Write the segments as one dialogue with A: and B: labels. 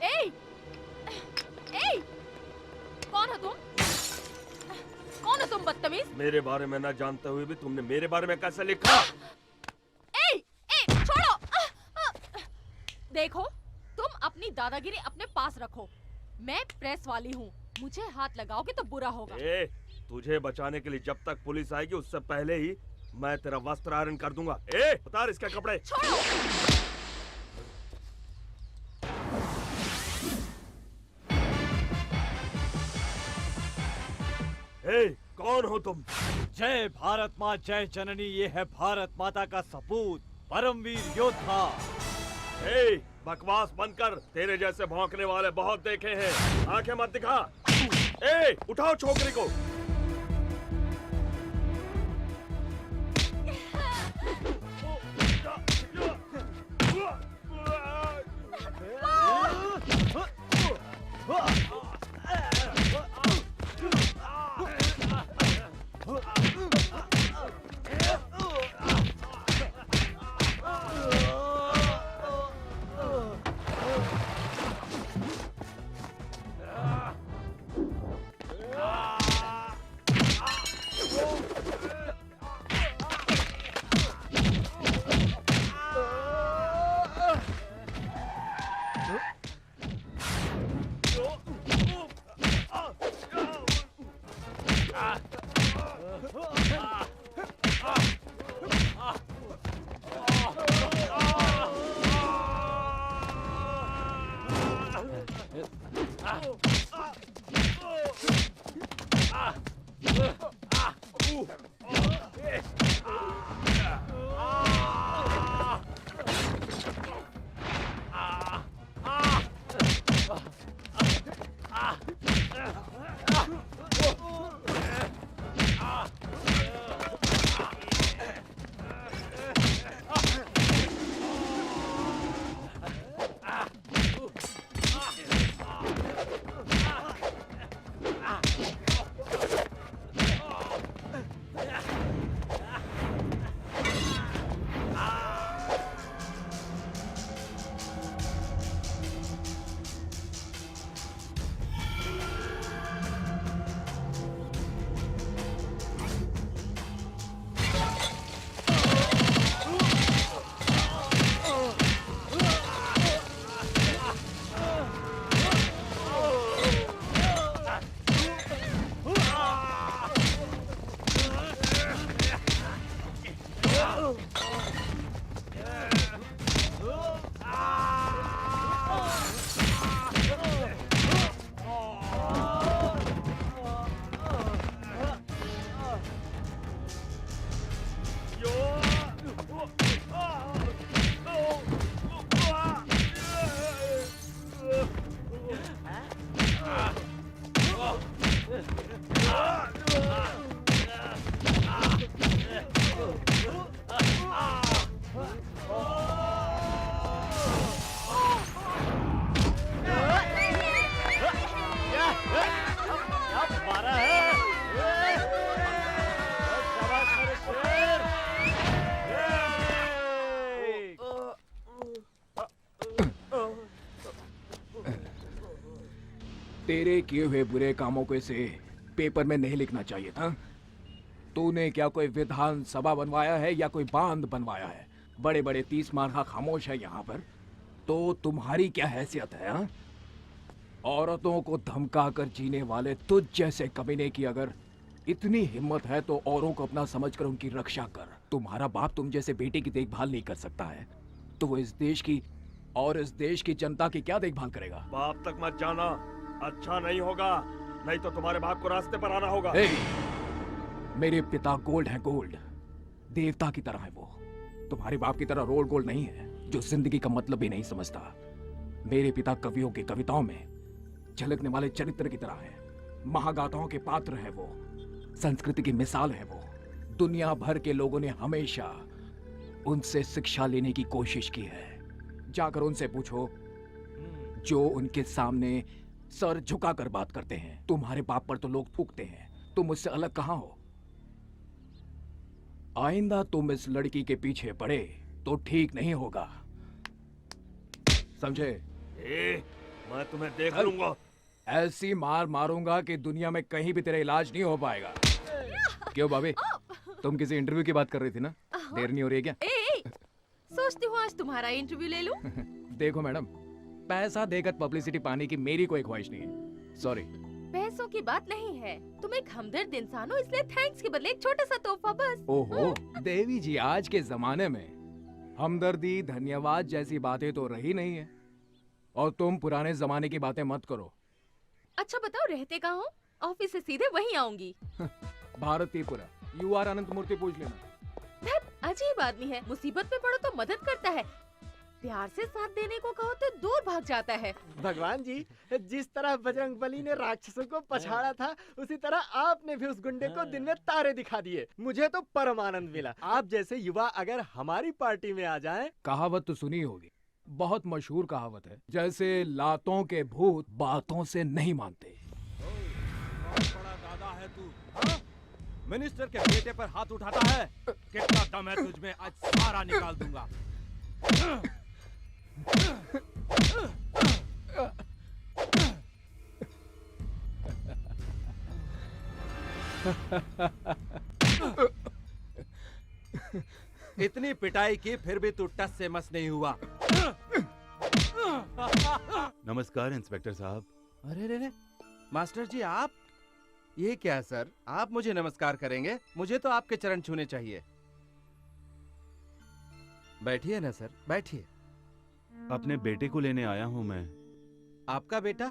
A: ए! ए! कौन हो तुम? कौन हो तुम बदतमीज?
B: मेरे बारे में ना जानते हुए भी तुमने मेरे बारे में कैसे लिखा?
A: छोड़ो! देखो, तुम अपनी दादागिरी अपने पास रखो। मैं प्रेस वाली हूँ, मुझे हाथ लगाओगे तो बुरा होगा।
B: तुझे बचाने के लिए जब तक पुलिस आएगी उससे पहले ही मैं तेरा वस्त्र आयरन कर दूंगा। उतार इसके कपड़े।
A: छोड़ो!
B: कौन हो तुम?
C: जय भारत माँ जय जननी, ये है भारत माता का सपूत, परमवीर योद्धा।
B: बकवास बंद कर, तेरे जैसे भौंकने वाले बहुत देखे हैं, आंखें मत दिखा। उठाओ छोकरी को।
D: तेरे किए हुए बुरे कामों को से पेपर में नहीं लिखना चाहिए था। तूने क्या कोई विधानसभा बनवाया है या कोई बांध बनवाया है? बड़े बड़े 30 मार्का खामोश है यहाँ पर, तो तुम्हारी क्या हैसियत है? हा? औरतों को धमका कर जीने वाले तुझ जैसे कमीने की अगर इतनी हिम्मत है तो औरों को अपना समझकर उनकी रक्षा कर। तुम्हारा बाप तुम जैसे बेटे की देखभाल नहीं कर सकता है तो वो इस देश की और इस देश की जनता की क्या देखभाल करेगा?
B: बाप तक मत जाना, अच्छा नहीं होगा, नहीं तो तुम्हारे बाप को रास्ते पर आना होगा।
D: मेरे पिता गोल्ड है, गोल्ड देवता की तरह है वो। तुम्हारे बाप की तरह रोल गोल्ड नहीं है जो जिंदगी का मतलब भी नहीं समझता। मेरे पिता कवियों की कविताओं में झलकने वाले चरित्र की तरह है, महागाथाओं के पात्र है वो, संस्कृति की मिसाल है वो। दुनिया भर के लोगों ने हमेशा उनसे शिक्षा लेने की कोशिश की है। जाकर उनसे पूछो जो उनके सामने सर झुकाकर बात करते हैं। तुम्हारे बाप पर तो लोग थूकते हैं, तुम मुझसे अलग कहाँ हो? आइंदा तुम इस लड़की के पीछे पड़े तो ठीक नहीं होगा, समझे?
B: ए, मैं तुम्हें देख
D: चल।
B: लूंगा।
D: ऐसी मार मारूंगा कि दुनिया में कहीं भी तेरा इलाज नहीं हो पाएगा। क्यों भाभी, तुम किसी इंटरव्यू की बात कर रही थी ना? देर नहीं हो रही है क्या?
A: ए, सोचती हूँ आज तुम्हारा इंटरव्यू ले लूं।
D: देखो मैडम, पैसा देकर पब्लिसिटी पाने की मेरी कोई ख्वाहिश नहीं है। सॉरी।
A: पैसों की बात नहीं है, तुम एक हमदर्द इंसान हो, इसलिए थैंक्स के बदले एक छोटा सा तोहफा बस।
D: ओहो देवी जी, आज के जमाने में हमदर्दी धन्यवाद जैसी बातें तो रही नहीं है, और तुम पुराने जमाने की बातें मत करो।
A: अच्छा बताओ रहते कहाँ हो? ऑफिस से सीधे वहीं आऊंगी।
D: भारतीपुरा, UR अनंत मूर्ति पूछ लेना।
A: धत, अजीब आदमी है, मुसीबत में पड़ो तो मदद करता है, प्यार से साथ देने को कहो तो दूर भाग जाता है।
E: भगवान जी, जिस तरह बजरंगबली ने राक्षसों को पछाड़ा था, उसी तरह आपने भी उस गुंडे को दिन में तारे दिखा दिए। मुझे तो परम आनंद मिला। आप जैसे युवा अगर हमारी पार्टी में आ जाएं।
D: कहावत तो सुनी होगी, बहुत मशहूर कहावत है, जैसे लातों के भूत बातों से नहीं मानते।
C: बड़ा दादा है तू, हाँ? मिनिस्टर के बेटे पर हाथ उठाता है? कितना दम है तुझ में, आज सारा निकाल दूंगा। इतनी पिटाई की फिर भी तू टस से मस नहीं हुआ।
F: नमस्कार इंस्पेक्टर साहब।
G: अरे रे रे, मास्टर जी आप? ये क्या सर, आप मुझे नमस्कार करेंगे? मुझे तो आपके चरण छूने चाहिए। बैठिए ना सर, बैठिए।
F: अपने बेटे को लेने आया हूँ मैं।
G: आपका बेटा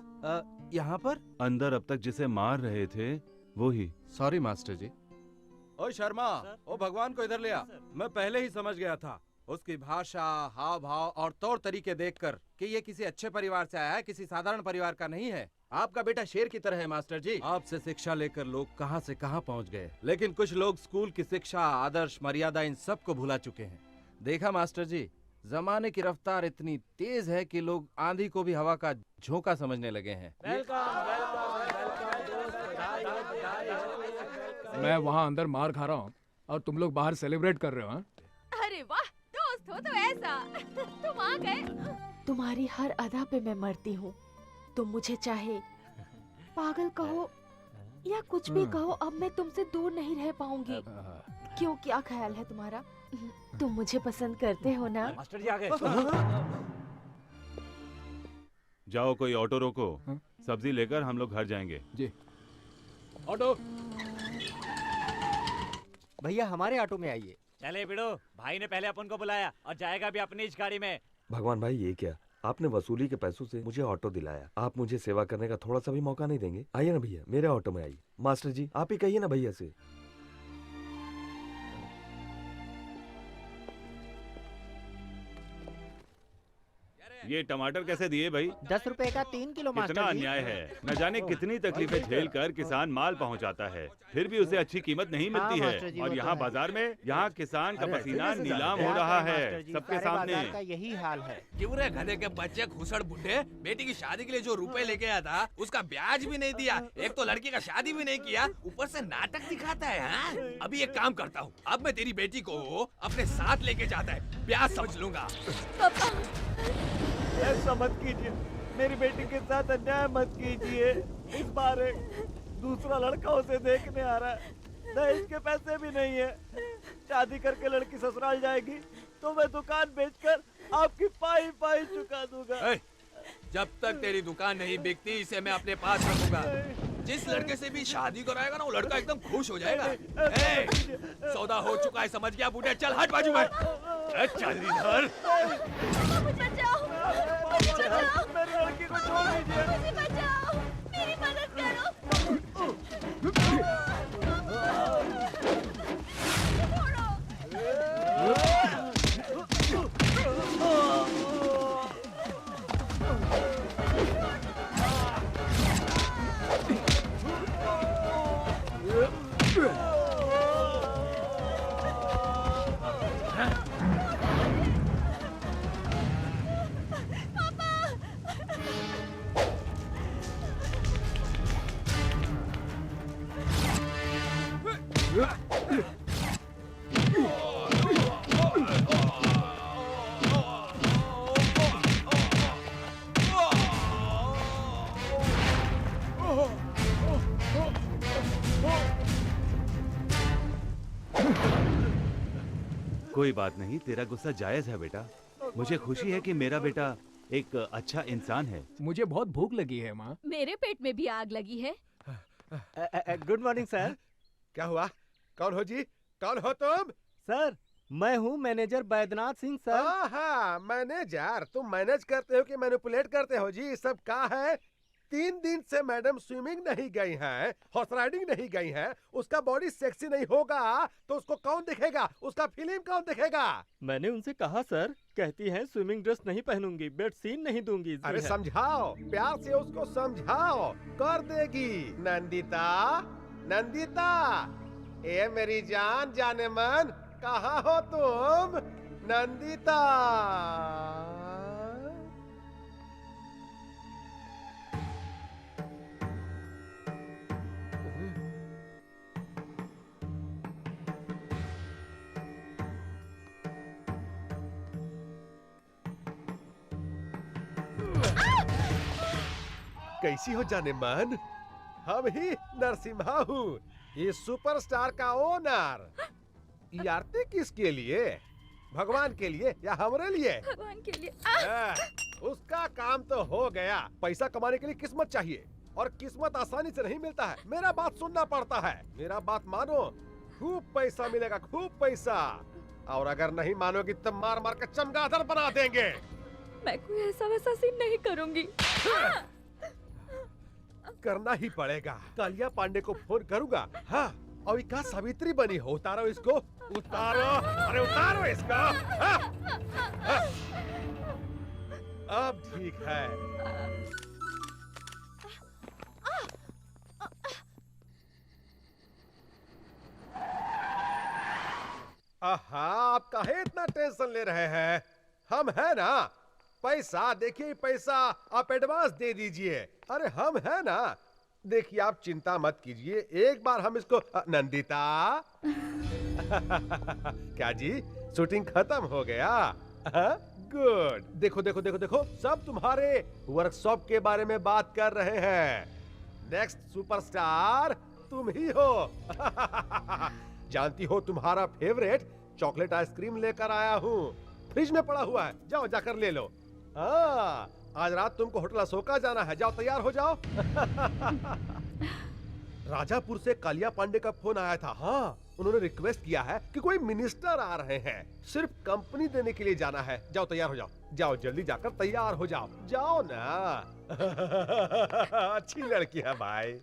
G: यहाँ पर?
F: अंदर अब तक जिसे मार रहे थे वो ही।
G: सॉरी मास्टर जी। ओ शर्मा, ओ भगवान को इधर ले आ। मैं पहले ही समझ गया था, उसकी भाषा, हाव भाव और तौर तरीके देखकर कि ये किसी अच्छे परिवार से आया है, किसी साधारण परिवार का नहीं है। आपका बेटा शेर की तरह है मास्टर जी। आपसे शिक्षा लेकर लोग कहां से कहां पहुंच गए, लेकिन कुछ लोग स्कूल की शिक्षा, आदर्श, मर्यादा इन सब को भुला चुके हैं। देखा मास्टर जी, जमाने की रफ्तार इतनी तेज है कि लोग आंधी को भी हवा का झोंका समझने लगे हैं।
D: मैं वहाँ अंदर मार खा रहा हूँ और तुम लोग बाहर सेलिब्रेट कर रहे हो, हाँ?
A: अरे वाह, दोस्त हो तो ऐसा। तुम आ गए। तुम्हारी हर अदा पे मैं मरती हूँ। तुम मुझे चाहे पागल कहो या कुछ भी कहो, अब मैं तुमसे दूर नहीं रह पाऊंगी। क्यों, क्या ख्याल है तुम्हारा? तुम मुझे पसंद करते हो ना?
C: मास्टर जी आ गए।
F: जाओ कोई ऑटो रोको, सब्जी लेकर हम लोग घर जाएंगे।
D: जी। ऑटो।
E: भैया हमारे ऑटो में आइए।
C: चले बिड़ो, भाई ने पहले अपन को बुलाया और जाएगा भी अपनी इस गाड़ी में।
B: भगवान भाई, ये क्या? आपने वसूली के पैसों से मुझे ऑटो दिलाया, आप मुझे सेवा करने का थोड़ा सा भी मौका नहीं देंगे? आइए ना भैया, मेरे ऑटो में आइए। मास्टर जी, आप ही कहिए ना भैया से।
F: ये टमाटर कैसे दिए भाई?
E: 10 रुपए का 3 किलो
F: कितना
E: मास्टर जी।
F: अन्याय है। न जाने कितनी तकलीफें झेल कर किसान माल पहुंचाता है, फिर भी उसे अच्छी कीमत नहीं मिलती
E: हाँ, मास्टर
F: है।
E: जी,
F: और
E: वो
F: यहाँ
E: तो है।
F: बाजार में यहाँ किसान का पसीना
B: कैसे
F: नीलाम
B: जाने?
F: हो रहा
E: मास्टर
F: है
E: जी,
F: सबके
E: सारे बाजार
F: सामने।
E: का यही हाल है।
H: क्यों रे गधे के बच्चे घुसड़ बुड्ढे, बेटी की शादी के लिए जो रुपए लेके आया था उसका ब्याज भी नहीं दिया। एक तो लड़की का शादी भी नहीं किया, ऊपर से नाटक दिखाता है। हाँ? अभी एक काम करता हूँ, अब मैं तेरी बेटी को अपने साथ लेके जाता है, ब्याज समझ लूंगा।
E: ऐसा मत कीजिए, मेरी बेटी के साथ अन्याय मत कीजिए। इस बार एक दूसरा लड़का उसे देखने आ रहा है, दहेज के पैसे भी नहीं है। शादी करके लड़की ससुराल जाएगी तो मैं दुकान बेचकर आपकी पाई पाई चुका दूंगा।
H: ए, जब तक तेरी दुकान नहीं बिकती इसे मैं अपने पास रखूंगा। जिस लड़के से भी शादी कराएगा ना वो लड़का एकदम खुश हो जाएगा। ए, सौदा हो चुका है, समझ गया बूढ़े? चल हट बाजू में। ए, चल इधर।
A: मुझे बचाओ, मुझे बचाओ,
E: मेरी लड़की को छोड़ दीजिए।
A: मुझे बचाओ, मेरी मदद करो।
F: कोई बात नहीं, तेरा गुस्सा जायज है बेटा। मुझे खुशी है कि मेरा बेटा एक अच्छा इंसान है।
D: मुझे बहुत भूख लगी है माँ।
A: मेरे पेट में भी आग लगी है।
E: Good morning sir.
I: क्या हुआ? कौन हो जी? कौन हो तुम?
E: सर मैं हूँ मैनेजर बैद्यनाथ सिंह सर।
I: हाँ, मैनेजर। तुम मैनेज करते हो कि मैनिपुलेट करते हो जी? सब क्या है? 3 दिन से मैडम स्विमिंग नहीं गई हैं, हॉर्स राइडिंग नहीं गई हैं, उसका बॉडी सेक्सी नहीं होगा तो उसको कौन देखेगा? उसका फिल्म कौन देखेगा?
E: मैंने उनसे कहा सर, कहती हैं स्विमिंग ड्रेस नहीं पहनूंगी, बेड सीन नहीं दूंगी।
I: अरे समझाओ, प्यार से उसको समझाओ, कर देगी। नंदिता, नंदिता, ए मेरी जान जाने मन, कहाँ हो तुम? नंदिता। कैसी हो जाने मन? हम ही नरसिम्हा हूँ, ये सुपरस्टार का ओनर। ये आरती किसके लिए? भगवान के लिए या हमरे लिए?
A: भगवान के लिए।
I: उसका काम तो हो गया। पैसा कमाने के लिए किस्मत चाहिए और किस्मत आसानी से नहीं मिलता है। मेरा बात सुनना पड़ता है। मेरा बात मानो, खूब पैसा मिलेगा, खूब पैसा। और अगर नहीं मानोगी तो मार मार कर चमगादड़ बना देंगे।
A: मैं कोई ऐसा वैसा सीन नहीं करूंगी।
I: करना ही पड़ेगा। कालिया पांडे को फोन करूंगा। हाँ, और क्या सावित्री बनी हो? उतारो इसको, उतारो। अरे उतारो इसको। हाँ? हाँ? अब ठीक है। आहा, आप काहे इतना टेंशन ले रहे हैं? हम है ना। पैसा देखिए, पैसा आप एडवांस दे दीजिए। अरे हम है ना। देखिए आप चिंता मत कीजिए, एक बार हम इसको नंदिता। क्या जी, शूटिंग खत्म हो गया? गुड। देखो देखो देखो देखो, सब तुम्हारे वर्कशॉप के बारे में बात कर रहे हैं। नेक्स्ट सुपरस्टार तुम ही हो। जानती हो, तुम्हारा फेवरेट चॉकलेट आइसक्रीम लेकर आया हूँ। फ्रिज में पड़ा हुआ है, जाओ जाकर ले लो। हाँ, आज रात तुमको होटल अशोका जाना है, जाओ तैयार हो जाओ। राजापुर से कालिया पांडे का फोन आया था। हाँ, उन्होंने रिक्वेस्ट किया है कि कोई मिनिस्टर आ रहे हैं, सिर्फ कंपनी देने के लिए जाना है। जाओ तैयार हो जाओ, जाओ जल्दी जाकर तैयार हो जाओ, जाओ ना। अच्छी लड़की है भाई।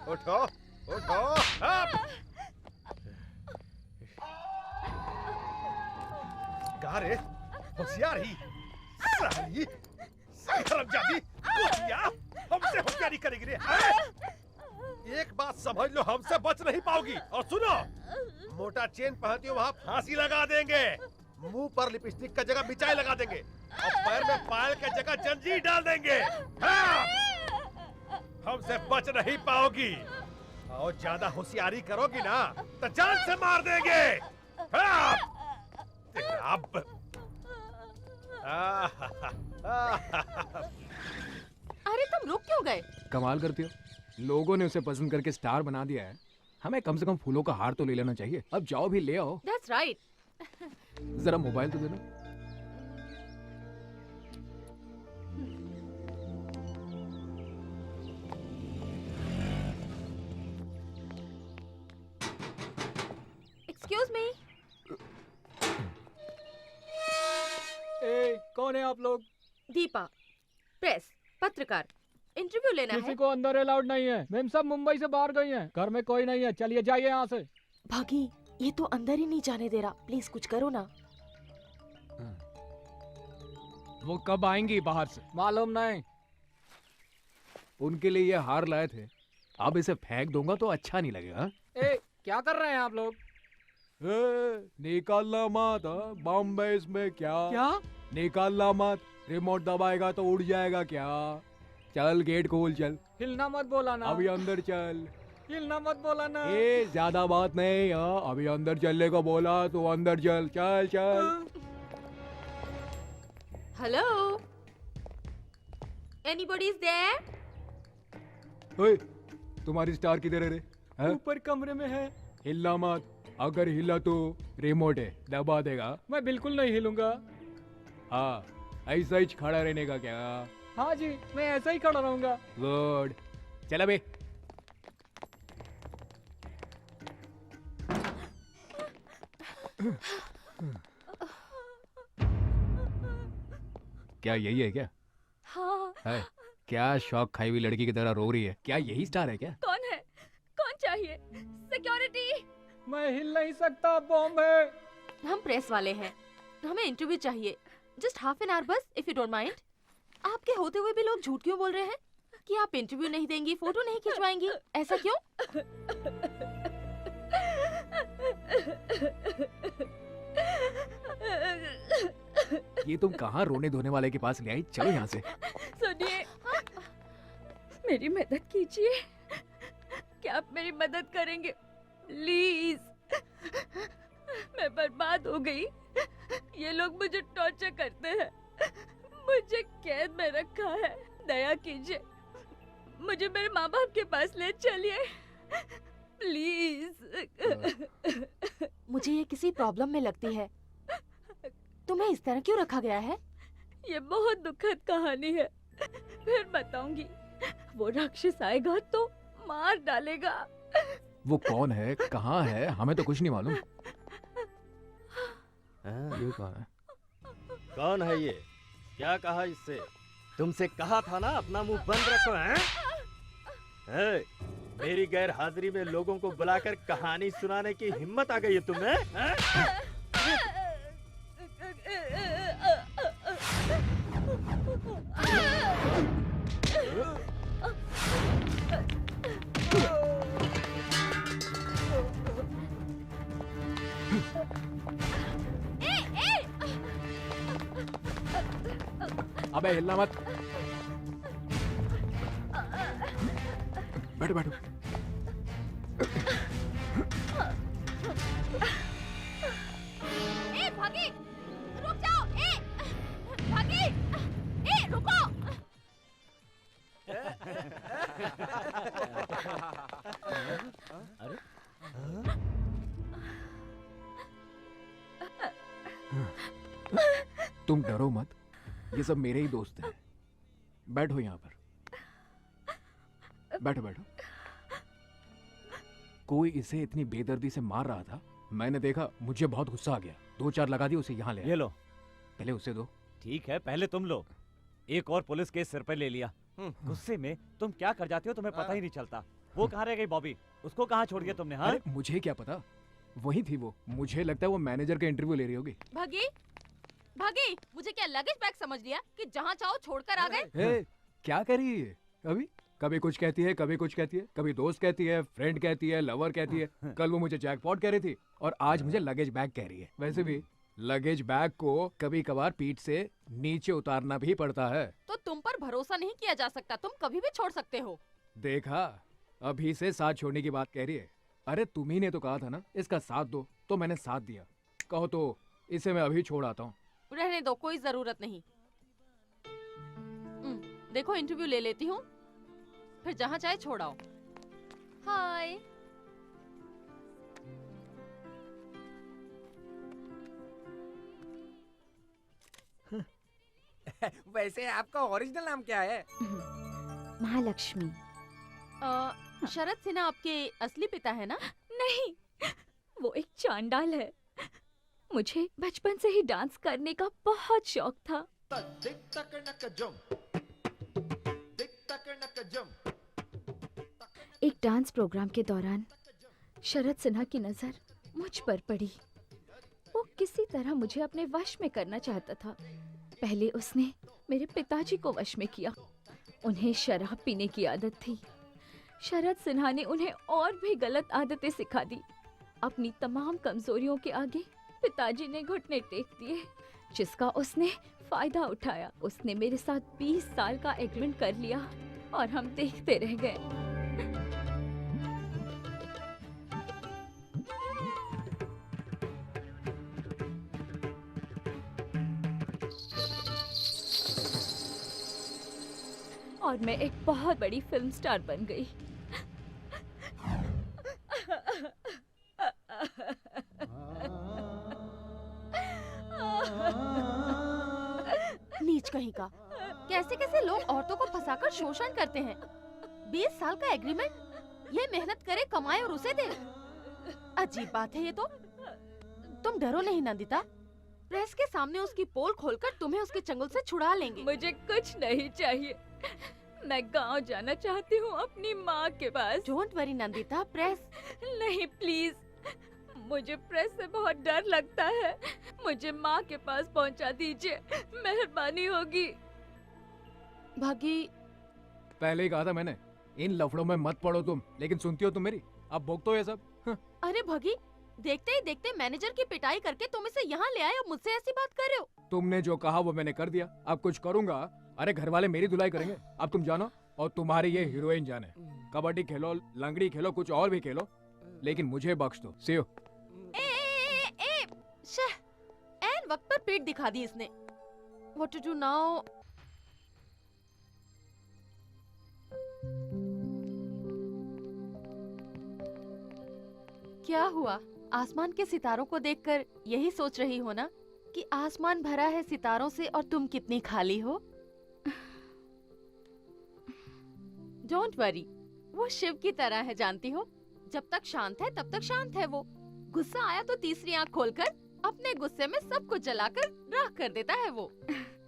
I: उठो उठो। कहा रे होशियार ही साली हरामजादी, हमसे होशियारी करेगी रे। एक बात समझ लो, हमसे बच नहीं पाओगी। और सुनो, मोटा चेन पहनती हो वहाँ फांसी लगा देंगे, मुंह पर लिपस्टिक का जगह मिचाई लगा देंगे और पैर में पायल का जगह जंजीर डाल देंगे। हाँ! हमसे बच नहीं पाओगी और ज्यादा होशियारी करोगी ना तो जान से मार देंगे। हाँ! अब
A: अरे तुम रुक क्यों गए?
D: कमाल करती हो, लोगों ने उसे पसंद करके स्टार बना दिया है, हमें कम से कम फूलों का हार तो ले लेना चाहिए। अब जाओ भी ले आओ।
A: That's right.
D: जरा मोबाइल तो दे दो।
A: Excuse me.
D: कौन है आप लोग?
A: दीपा, प्रेस, पत्रकार, इंटरव्यू लेना है।
J: को अंदर अलाउड नहीं है। मैम सब मुंबई से बाहर गई हैं, घर में कोई नहीं है। चलिए जाइए यहाँ से।
A: भागी, ये तो अंदर ही नहीं जाने दे रहा। प्लीज कुछ करो ना।
D: वो कब आएंगी बाहर से?
J: मालूम नहीं।
D: उनके लिए ये हार लाए थे, अब इसे फेंक दूंगा तो अच्छा नहीं लगेगा।
J: ए, क्या कर रहे हैं आप लोग?
D: निकालना मत, बॉम्बे इसमें क्या?
J: क्या?
D: निकालना मत, रिमोट दबाएगा तो उड़ जाएगा क्या? चल गेट खोल, चल।
J: हिलना मत बोला ना।
D: अभी अंदर चल।
J: हिलना मत बोला ना।
D: ए ज्यादा बात नहीं, हाँ अभी अंदर चलने को बोला तो अंदर चल, चल चल।
A: Hello, anybody is there?
D: ओए, तुम्हारी स्टार किधर है रे? हैं?
J: ऊपर कमरे में है।
D: हिलना मत, अगर हिला तो रिमोट है, दबा देगा।
J: मैं बिल्कुल नहीं हिलूंगा।
D: हाँ, ऐसा ही खड़ा रहने का क्या?
J: हाँ जी, मैं ऐसा ही खड़ा रहूंगा।
D: गुड, चल बे। क्या यही है क्या?
A: हाँ।
D: है? क्या शौक खाई हुई लड़की की तरह रो रही है? क्या यही स्टार है क्या?
A: कौन है? कौन चाहिए? सिक्योरिटी।
J: मैं हिल नहीं सकता, बॉम्ब है।
A: हम प्रेस वाले हैं, हमें इंटरव्यू चाहिए। जस्ट हाफ एन आवर बस, इफ यू डोंट माइंड। आपके होते हुए भी लोग झूठ क्यों बोल रहे हैं कि आप इंटरव्यू नहीं देंगी, फोटो नहीं खिंचवाएंगी? ऐसा क्यों?
D: ये तुम कहाँ रोने धोने वाले के पास ले आई? चलो यहाँ से।
A: सुनिए, मेरी मदद कीजिए। क्या आप मेरी मदद करेंगे प्लीज? मैं बर्बाद हो गई। ये लोग मुझे टॉर्चर करते हैं, मुझे कैद में रखा है। दया कीजिए, मुझे मेरे माँ बाप के पास ले चलिए प्लीज। मुझे ये किसी प्रॉब्लम में लगती है। तुम्हें इस तरह क्यों रखा गया है? ये बहुत दुखद कहानी है, फिर बताऊंगी। वो राक्षस आएगा तो मार डालेगा।
D: वो कौन है, कहाँ है? हमें तो कुछ नहीं मालूम। ये कौन है?
E: कौन है ये? क्या कहा इससे? तुमसे कहा था ना अपना मुंह बंद रखो। हैं? मेरी गैर हाजिरी में लोगों को बुलाकर कहानी सुनाने की हिम्मत आ गई है तुम्हें?
D: अबे हिलना मत। बैठो बैठो।
A: ए भागी, रुक जाओ। ए भागी, ए रुको।
E: अरे
D: तुम डरो मत, ये सब मेरे ही दोस्त हैं। बैठो यहाँ पर, बैठो बैठो। कोई इसे इतनी बेदर्दी से मार रहा था, मैंने देखा, मुझे बहुत गुस्सा आ गया। 2-4 लगा दिए, उसे यहाँ ले आया।
E: ये लो।
D: पहले उसे दो।
E: ठीक है, पहले तुम लो। एक और पुलिस केस सिर पे ले लिया। गुस्से में तुम क्या कर जाते हो, तुम्हें पता ही नहीं चलता। वो कहाँ रह गई बॉबी? उसको कहाँ छोड़ दिया तुमने? हाँ,
D: अरे मुझे क्या पता, वही थी वो। मुझे लगता है वो मैनेजर का इंटरव्यू ले रही होगी।
A: भागी, भागी। मुझे क्या लगेज बैग समझ लिया कि जहाँ चाहो छोड़कर आ गए?
D: क्या कर रही है? कभी कुछ कहती है, कभी कुछ कहती है, कभी दोस्त कहती है, फ्रेंड कहती है, लवर कहती है। कल वो मुझे जैकपॉट कह रही थी और आज मुझे लगेज बैग कह रही है। वैसे भी लगेज बैग को कभी कभार पीठ से नीचे उतारना भी पड़ता है।
A: तो तुम पर भरोसा नहीं किया जा सकता, तुम कभी भी छोड़ सकते हो।
D: देखा, अभी से साथ छोड़ने की बात कह रही है। अरे तुम्ही ने तो कहा था ना इसका साथ दो, तो मैंने साथ दिया। कहो तो इसे मैं अभी छोड़ आता हूँ।
A: रहने दो, कोई जरूरत नहीं। देखो, इंटरव्यू ले लेती हूँ, फिर जहाँ चाहे छोड़ाओ। हाय।
H: वैसे आपका ओरिजिनल नाम क्या है?
K: महालक्ष्मी।
A: शरद सिन्हा आपके असली पिता है ना?
K: नहीं, वो एक चांडाल है। मुझे बचपन से ही डांस करने का बहुत शौक था। एक डांस प्रोग्राम के दौरान शरद सिन्हा की नजर मुझ पर पड़ी। वो किसी तरह मुझे अपने वश में करना चाहता था। पहले उसने मेरे पिताजी को वश में किया। उन्हें शराब पीने की आदत थी। शरद सिन्हा ने उन्हें और भी गलत आदतें सिखा दी। अपनी तमाम कमजोरियों के आगे पिताजी ने घुटने टेक दिए, जिसका उसने फायदा उठाया। उसने मेरे साथ 20 साल का एग्रीमेंट कर लिया और हम देखते रह गए। और मैं एक बहुत बड़ी फिल्म स्टार बन गई।
A: नीच कहीं का, कैसे कैसे लोग औरतों को फंसाकर शोषण करते हैं। 20 साल का एग्रीमेंट, ये मेहनत करे, कमाए और उसे दे। अजीब बात है ये तो। तुम डरो नहीं नंदिता, प्रेस के सामने उसकी पोल खोलकर तुम्हें उसके चंगुल से छुड़ा लेंगे।
K: मुझे कुछ नहीं चाहिए, मैं गांव जाना चाहती हूँ अपनी माँ के पास।
A: डोंट वरी नंदिता, प्रेस
K: नहीं प्लीज, मुझे प्रेस से बहुत डर लगता है। मुझे माँ के पास पहुँचा दीजिए, मेहरबानी होगी।
A: भागी,
D: पहले ही कहा था मैंने, इन लफड़ों में मत पड़ो तुम, लेकिन सुनती हो तुम मेरी? अब भोगते हो ये सब।
A: अरे भागी, देखते ही देखते मैनेजर की पिटाई करके तुम इसे यहाँ ले आए और मुझसे ऐसी बात कर रहे हो।
D: तुमने जो कहा वो मैंने कर दिया, अब कुछ करूंगा। अरे घर वाले मेरी धुलाई करेंगे। अब तुम जानो और तुम्हारी ये हीरोइन जाने। कबड्डी खेलो, लंगड़ी खेलो, कुछ और भी खेलो, लेकिन मुझे बख्श दो। सी यू।
A: एन वक्त पर पीठ दिखा दी इसने। What to do now? क्या हुआ? आसमान के सितारों को देखकर यही सोच रही हो ना कि आसमान भरा है सितारों से और तुम कितनी खाली हो? डोंट वरी, वो शिव की तरह है, जानती हो। जब तक शांत है तब तक शांत है वो। गुस्सा आया तो तीसरी आंख खोलकर अपने गुस्से में सब कुछ जलाकर राख कर देता है वो।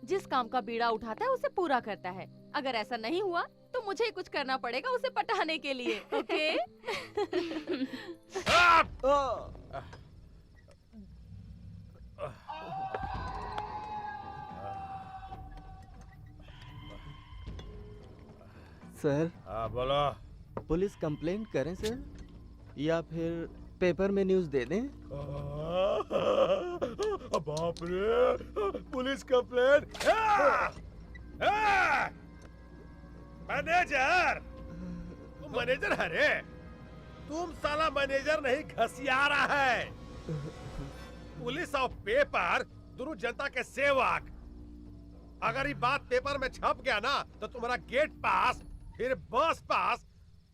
A: जिस काम का बीड़ा उठाता है उसे पूरा करता है। अगर ऐसा नहीं हुआ तो मुझे ही कुछ करना पड़ेगा उसे पटाने के लिए। ओके?
E: सर,
I: हाँ बोलो।
E: पुलिस कंप्लेंट करें सर, या फिर पेपर में न्यूज़ दे दें?
I: बाप रे, पुलिस कंप्लेंट। मैनेजर, तुम मैनेजर है रे? तुम साला मैनेजर नहीं, घसियारा है। पुलिस और पेपर दोनों जनता के सेवक। अगर ये बात पेपर में छप गया ना तो तुम्हारा गेट पास, फिर बस पास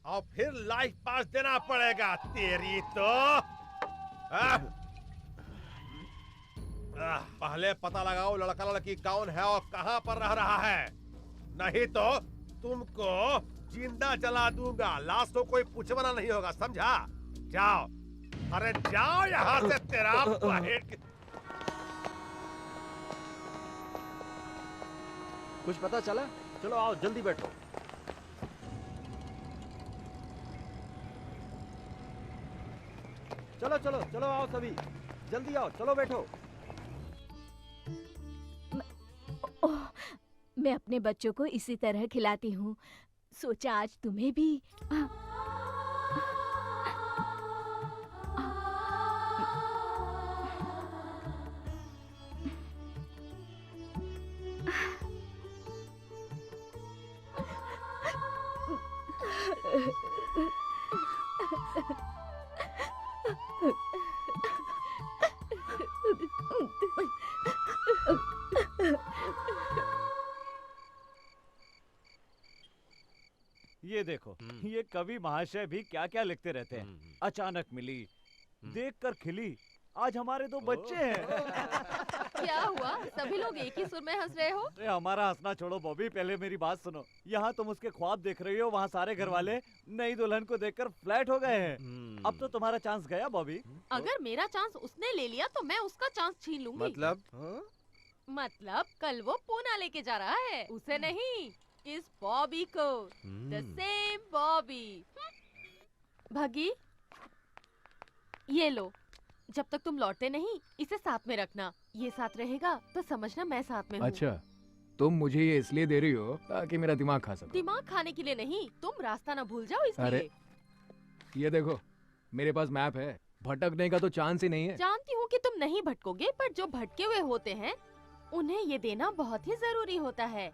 I: और फिर लाइफ पास देना पड़ेगा। तेरी तो पहले पता लगाओ लड़का लड़की कौन है और कहां पर रह रहा है, नहीं तो तुमको जिंदा जला दूंगा। लाश को कोई पूछवाना नहीं होगा, समझा? जाओ, अरे जाओ यहाँ से। तेरा
E: कुछ पता चला? चलो आओ, जल्दी बैठो। चलो चलो चलो, आओ सभी, जल्दी आओ, चलो बैठो।
K: मैं अपने बच्चों को इसी तरह खिलाती हूँ, सोचा आज तुम्हें भी।
E: ये देखो, ये कवि महाशय भी क्या क्या लिखते रहते हैं। अचानक मिली, देखकर खिली, आज हमारे 2 बच्चे हैं।
A: क्या हुआ? सभी लोग एक ही सुर में हंस रहे हो?
E: अरे हमारा हंसना छोड़ो बॉबी, पहले मेरी बात सुनो। यहाँ तुम उसके ख्वाब देख रही हो, वहाँ सारे घर वाले नई दुल्हन को देखकर फ्लैट हो गए हैं। अब तो तुम्हारा चांस गया बॉबी।
A: अगर मेरा चांस उसने ले लिया तो मैं उसका चांस छीन लूंगी। मतलब कल वो पूना लेके जा रहा है, उसे नहीं, इस बॉबी को। The same Bobby. भागी, ये लो, जब तक तुम लौटते नहीं इसे साथ में रखना। ये साथ रहेगा तो समझना मैं साथ में हूँ।
D: अच्छा, तुम मुझे ये इसलिए दे रही हो ताकि मेरा दिमाग खा सको।
A: दिमाग खाने के लिए नहीं, तुम रास्ता ना भूल जाओ इसलिए।
D: अरे ये देखो, मेरे पास मैप है, भटकने का तो चांस ही नहीं है।
A: जानती हूँ कि तुम नहीं भटकोगे, पर जो भटके हुए होते हैं उन्हें ये देना बहुत ही जरूरी होता है।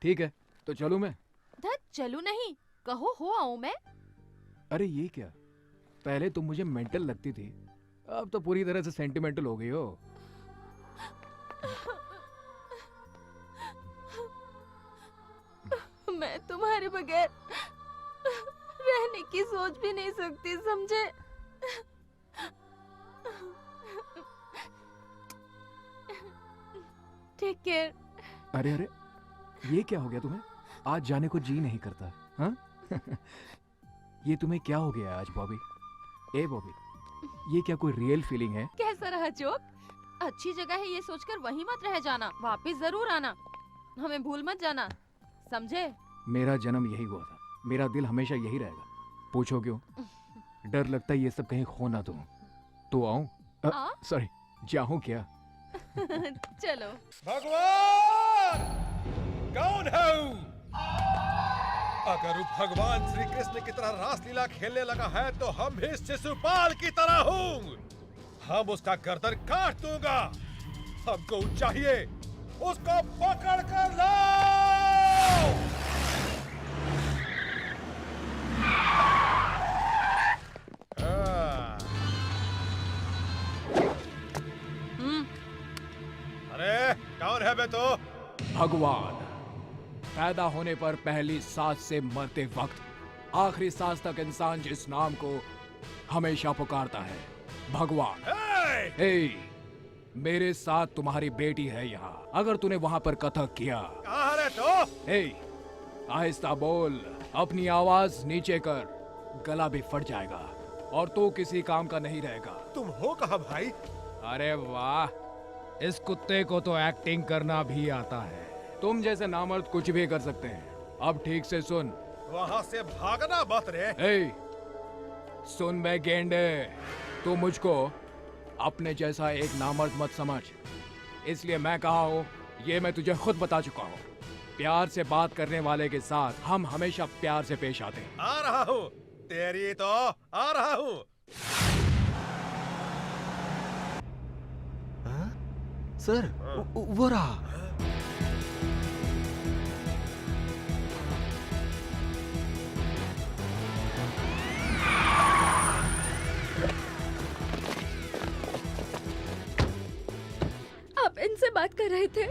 D: ठीक है, तो चलूं मैं?
A: धत चलू नहीं, कहो हो आऊं मैं।
D: अरे ये क्या, पहले तुम मुझे मेंटल लगती थी, अब तो पूरी तरह से सेंटिमेंटल हो गई हो।
A: मैं तुम्हारे बगैर रहने की सोच भी नहीं सकती, समझे? Take care.
D: अरे अरे, ये क्या हो गया तुम्हें? आज जाने को जी नहीं करता, हाँ? ये तुम्हें क्या हो गया आज बॉबी? ए बॉबी, ये क्या कोई रियल फीलिंग है?
A: कैसा रहा जोक? अच्छी जगह है ये सोचकर वहीं मत रह जाना, वापस जरूर आना, हमें भूल मत जाना, समझे?
D: मेरा जन्म यही हुआ था, मेरा दिल हमेशा यही रहेगा। पूछो क्यों? डर लगता है ये सब कहीं खो ना दूं। तो आऊं? सॉरी, जाऊं क्या?
A: चलो।
I: भगवान कौन है? अगर वो भगवान श्री कृष्ण की तरह रासलीला खेलने लगा है तो हम भी शिशुपाल की तरह हूँ। हम उसका गर्दन काट दूंगा। हमको चाहिए, उसको पकड़ कर लाओ। अरे कौन है बे तो?
D: भगवान। पैदा होने पर पहली सांस से मरते वक्त आखिरी सांस तक इंसान जिस नाम को हमेशा पुकारता है, भगवान। हे, मेरे साथ तुम्हारी बेटी है यहाँ। अगर तूने वहाँ पर कथक किया,
I: कहाँ है तो?
D: हे, आहिस्ता बोल, अपनी आवाज नीचे कर, गला भी फट जाएगा और तू किसी काम का नहीं रहेगा।
I: तुम हो कहाँ भाई?
D: अरे वाह, इस कुत्ते को तो एक्टिंग करना भी आता है। तुम जैसे नामर्द कुछ भी कर सकते हैं। अब ठीक से सुन।
I: वहाँ से भागना मत रे।
D: ए, सुन बे गेंडे, तू मुझको अपने जैसा एक नामर्द मत समझ। इसलिए मैं कहा हूँ, ये मैं तुझे खुद बता चुका हूँ। प्यार से बात करने वाले के साथ हम हमेशा प्यार से पेश आते हैं।
I: आ रहा हूँ, तेरी तो आ रहा हूँ।
G: सर, वो रहा।
K: आप इनसे बात कर रहे थे?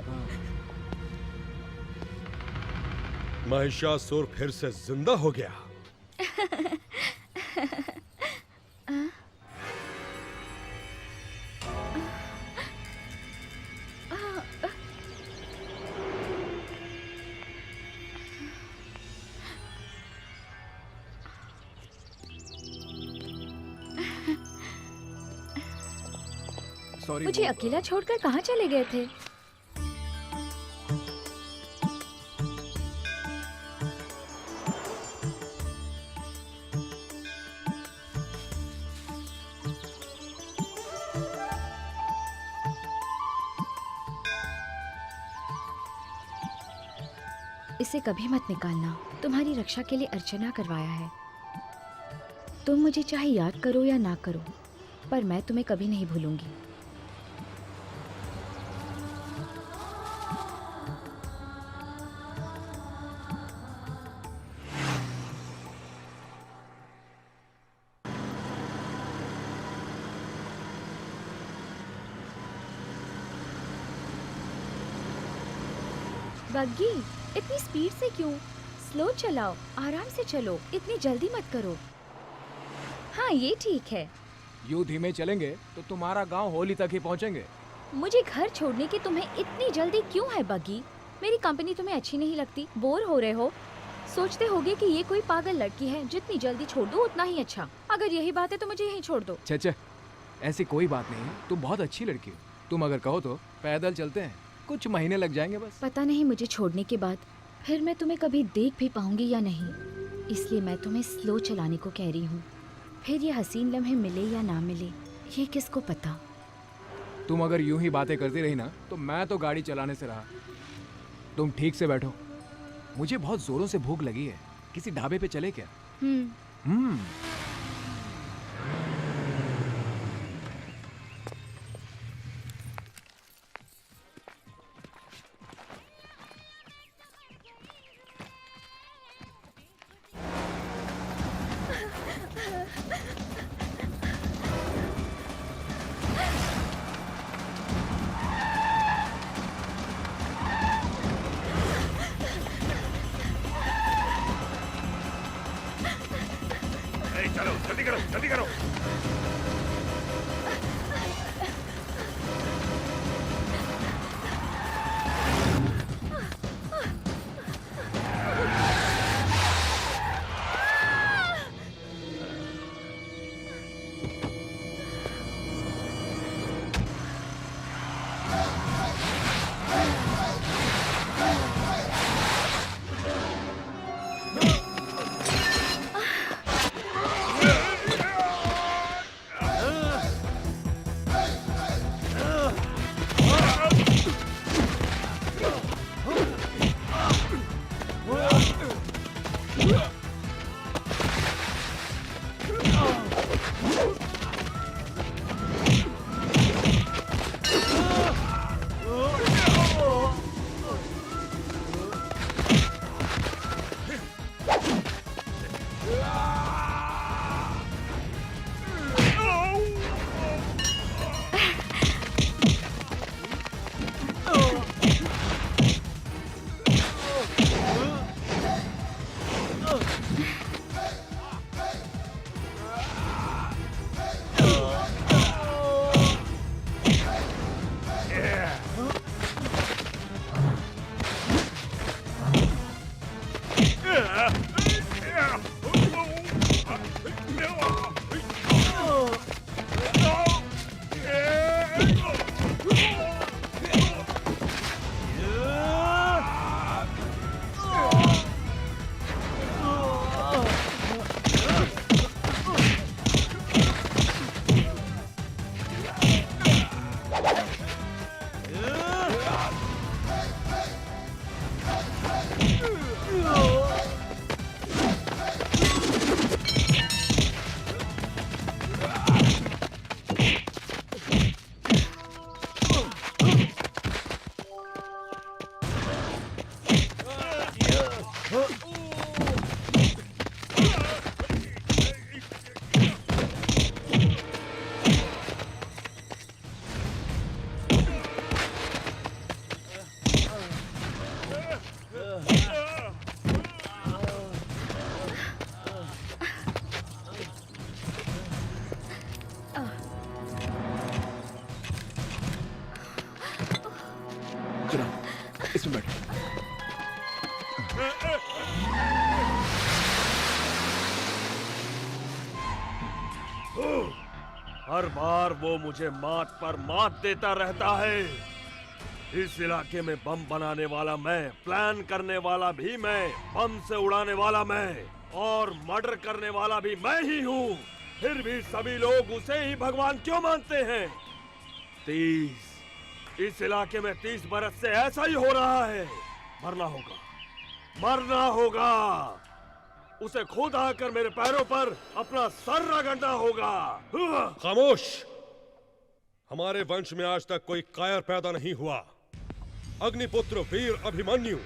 I: महिषासुर फिर से जिंदा हो गया।
K: मुझे अकेला छोड़कर कहाँ चले गए थे? इसे कभी मत निकालना। तुम्हारी रक्षा के लिए अर्चना करवाया है। तुम मुझे चाहे याद करो या ना करो, पर मैं तुम्हें कभी नहीं भूलूंगी। बग्गी, इतनी स्पीड से क्यों? स्लो चलाओ, आराम से चलो, इतनी जल्दी मत करो। हाँ, ये ठीक है।
D: यूं धीमे चलेंगे तो तुम्हारा गांव होली तक ही पहुंचेंगे।
K: मुझे घर छोड़ने की तुम्हें इतनी जल्दी क्यों है बग्गी? मेरी कंपनी तुम्हें अच्छी नहीं लगती? बोर हो रहे हो? सोचते होगे कि ये कोई पागल लड़की है, जितनी जल्दी छोड़ दो उतना ही अच्छा। अगर यही बात है तो मुझे यहीं छोड़ दो।
D: चाचा, ऐसी कोई बात नहीं, तुम बहुत अच्छी लड़की हो। तुम अगर कहो तो पैदल चलते हैं, कुछ महीने लग जाएंगे बस।
K: पता नहीं मुझे छोड़ने के बाद फिर मैं तुम्हें कभी देख भी पाऊंगी या नहीं, इसलिए मैं तुम्हें स्लो चलाने को कह रही हूँ। फिर ये हसीन लम्हे मिले या ना मिले, ये किसको पता?
D: तुम अगर यूं ही बातें करती रही ना तो मैं तो गाड़ी चलाने से रहा। तुम ठीक से बैठो, मुझे बहुत जोरों से भूख लगी है। किसी ढाबे पे चले क्या? हम्म।
I: चलो जल्दी करो, जल्दी करो।
D: इसमें बैठो।
B: हर बार वो मुझे मात पर मात देता रहता है। इस इलाके में बम बनाने वाला मैं, प्लान करने वाला भी मैं, बम से उड़ाने वाला मैं और मर्डर करने वाला भी मैं ही हूँ। फिर भी सभी लोग उसे ही भगवान क्यों मानते हैं? 30 इस इलाके में 30 बरस से ऐसा ही हो रहा है। मरना होगा, मरना होगा। उसे खुद आकर मेरे पैरों पर अपना सर रगड़ना होगा।
I: खामोश! हमारे वंश में आज तक कोई कायर पैदा नहीं हुआ। अग्निपुत्र वीर अभिमन्यु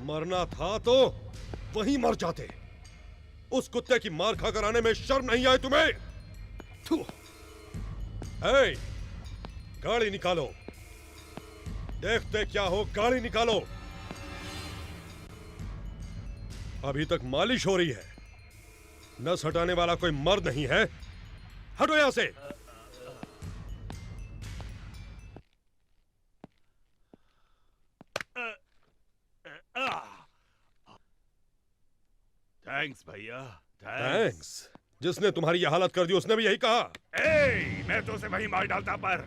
I: मरना था तो वहीं मर जाते। उस कुत्ते की मार खाकर आने में शर्म नहीं आई तुम्हें? हे, गाड़ी निकालो। देखते क्या हो, गाड़ी निकालो। अभी तक मालिश हो रही है। नस हटाने वाला कोई मर्द नहीं है। हटो यहां से।
F: थैंक्स भैया,
I: थैंक्स। जिसने तुम्हारी यह हालत कर दी उसने भी यही कहा।
F: मैं तो उसे वही मार डालता पर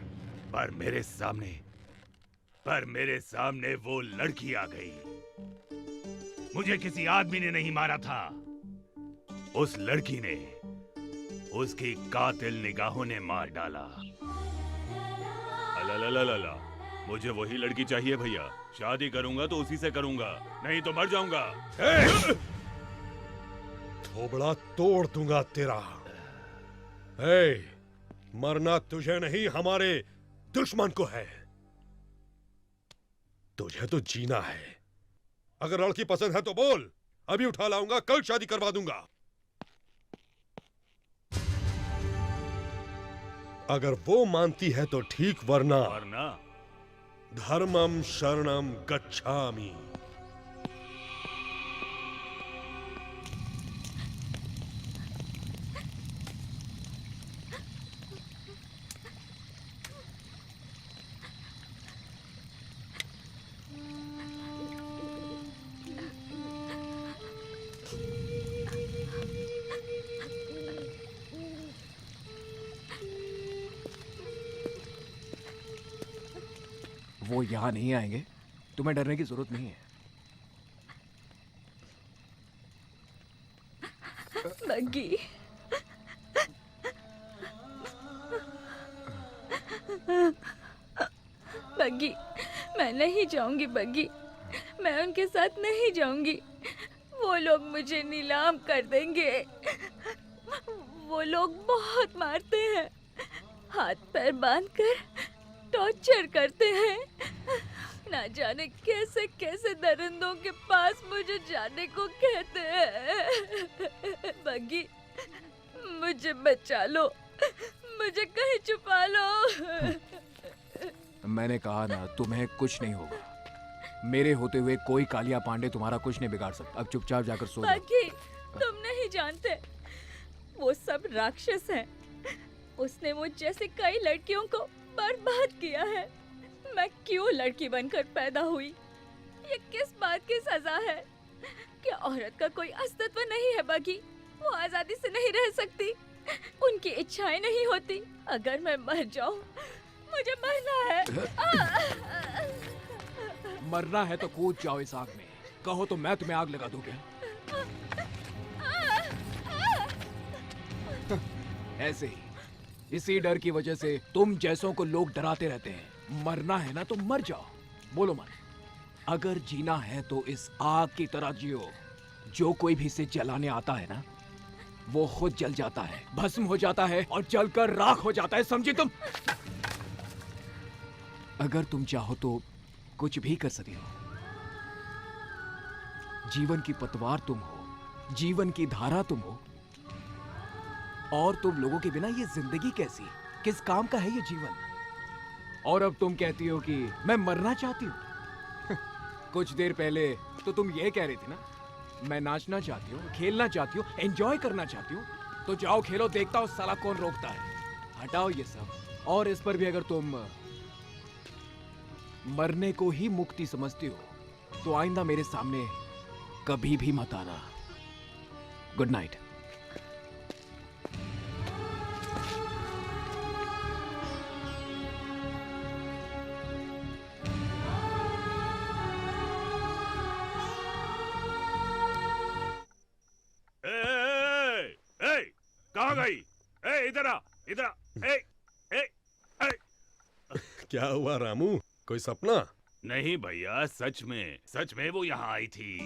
F: मेरे सामने वो लड़की आ गई। मुझे किसी आदमी ने नहीं मारा था। उस लड़की ने उसकी कातिल निगाहों ने मार डाला। अला, मुझे वही लड़की चाहिए भैया। शादी करूंगा तो उसी से करूंगा, नहीं तो मर जाऊंगा।
I: थोबड़ा तोड़ दूंगा तेरा। मरना तुझे नहीं, हमारे दुश्मन को है। तुझे तो जीना है। अगर लड़की पसंद है तो बोल, अभी उठा लाऊंगा, कल शादी करवा दूंगा। अगर वो मानती है तो ठीक, वरना धर्मम शरणम गच्छामि।
D: वो यहाँ नहीं आएंगे, तुम्हें डरने की जरूरत नहीं है।
K: बग्गी, बग्गी, मैं नहीं जाऊंगी बग्गी, मैं उनके साथ नहीं जाऊंगी। वो लोग मुझे नीलाम कर देंगे। वो लोग बहुत मारते हैं, हाथ पैर बांधकर टॉर्चर करते हैं। ना जाने कैसे कैसे दरिंदों के पास मुझे जाने को कहते हैं। बग्गी, मुझे बचा लो, मुझे कहीं छुपा लो।
D: मैंने कहा ना, तुम्हें कुछ नहीं होगा। मेरे होते हुए कोई कालिया पांडे तुम्हारा कुछ नहीं बिगाड़ सकता। अब चुपचाप जाकर सो जाओ।
K: बग्गी, तुम नहीं जानते, वो सब राक्षस हैं। उसने मुझ जैसे कई लड़कियों को बर्बाद किया है। मैं क्यों लड़की बनकर पैदा हुई? ये किस बात की सजा है? क्या औरत का कोई अस्तित्व नहीं है बग्गी? वो आजादी से नहीं रह सकती, उनकी इच्छाएं नहीं होती। अगर मैं मर जाऊं, मुझे मरना है।
D: मरना है तो कूद जाओ इस आग में। कहो तो मैं तुम्हें आग लगा दूं क्या? ऐसे ही, इसी डर की वजह से तुम जैसों को लोग डराते रहते हैं। मरना है ना तो मर जाओ। बोलो मत। अगर जीना है तो इस आग की तरह जियो। जो कोई भी इसे जलाने आता है ना, वो खुद जल जाता है, भस्म हो जाता है और जलकर राख हो जाता है। समझी तुम? अगर तुम चाहो तो कुछ भी कर सकते हो। जीवन की पतवार तुम हो, जीवन की धारा तुम हो। और तुम लोगों के बिना ये जिंदगी कैसी, किस काम का है ये जीवन? और अब तुम कहती हो कि मैं मरना चाहती हूँ। कुछ देर पहले तो तुम ये कह रही थी ना, मैं नाचना चाहती हूँ, खेलना चाहती हूँ, एंजॉय करना चाहती हूँ। तो जाओ खेलो, देखता हूँ साला कौन रोकता है। हटाओ ये सब। और इस पर भी अगर तुम मरने को ही मुक्ति समझती हो तो आइंदा मेरे सामने कभी भी मत आना। Good night.
B: कहाँ गई? इधर आ, इधर आ।
I: क्या हुआ रामू, कोई सपना?
F: नहीं भैया, सच में वो यहाँ आई थी।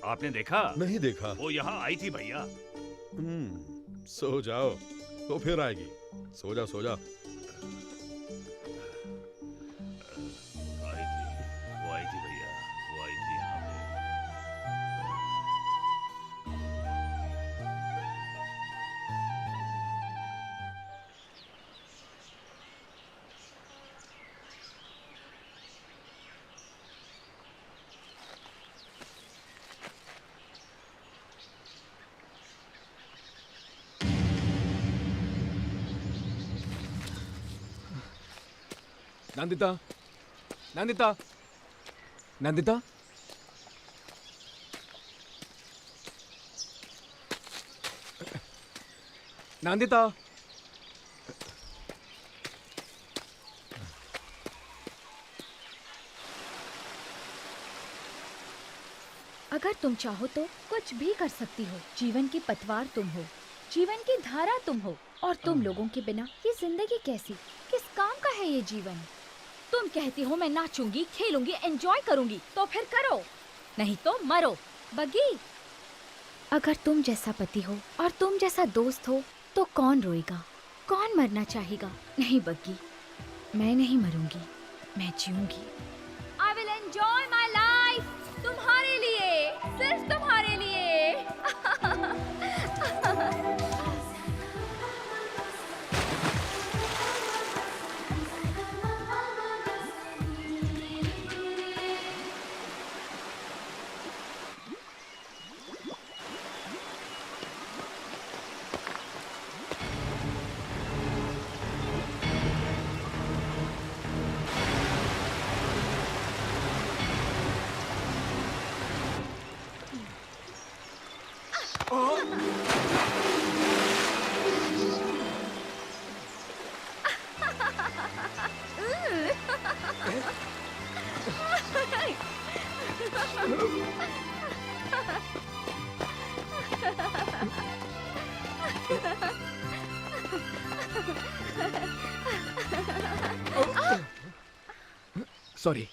F: आपने देखा?
I: नहीं देखा।
F: वो यहाँ आई थी भैया।
I: सो जाओ, तो फिर आएगी। सो जा, सो जा।
F: वो आई थी भैया, वो आई थी यहाँ पे।
D: नंदिता, नंदिता, नंदिता। नंदिता।
K: अगर तुम चाहो तो कुछ भी कर सकती हो। जीवन की पतवार तुम हो, जीवन की धारा तुम हो और तुम लोगों के बिना ये जिंदगी कैसी, किस काम का है ये जीवन। तुम कहती हो मैं नाचूंगी, खेलूंगी, एंजॉय करूंगी, तो फिर करो, नहीं तो मरो। बग्गी, अगर तुम जैसा पति हो और तुम जैसा दोस्त हो तो कौन रोएगा, कौन मरना चाहेगा? नहीं बग्गी, मैं नहीं मरूंगी, मैं जीऊंगी। I will enjoy my life, तुम्हारे लिए, सिर्फ तुम्हारे लिए।
D: सॉरी।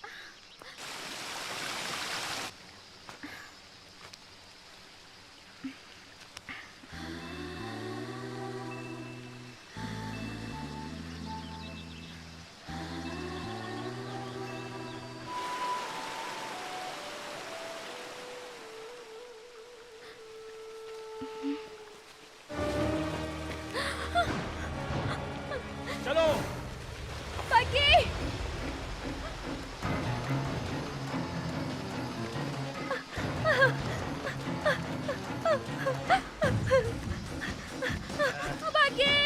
B: चलो
K: बग्गी, बग्गी,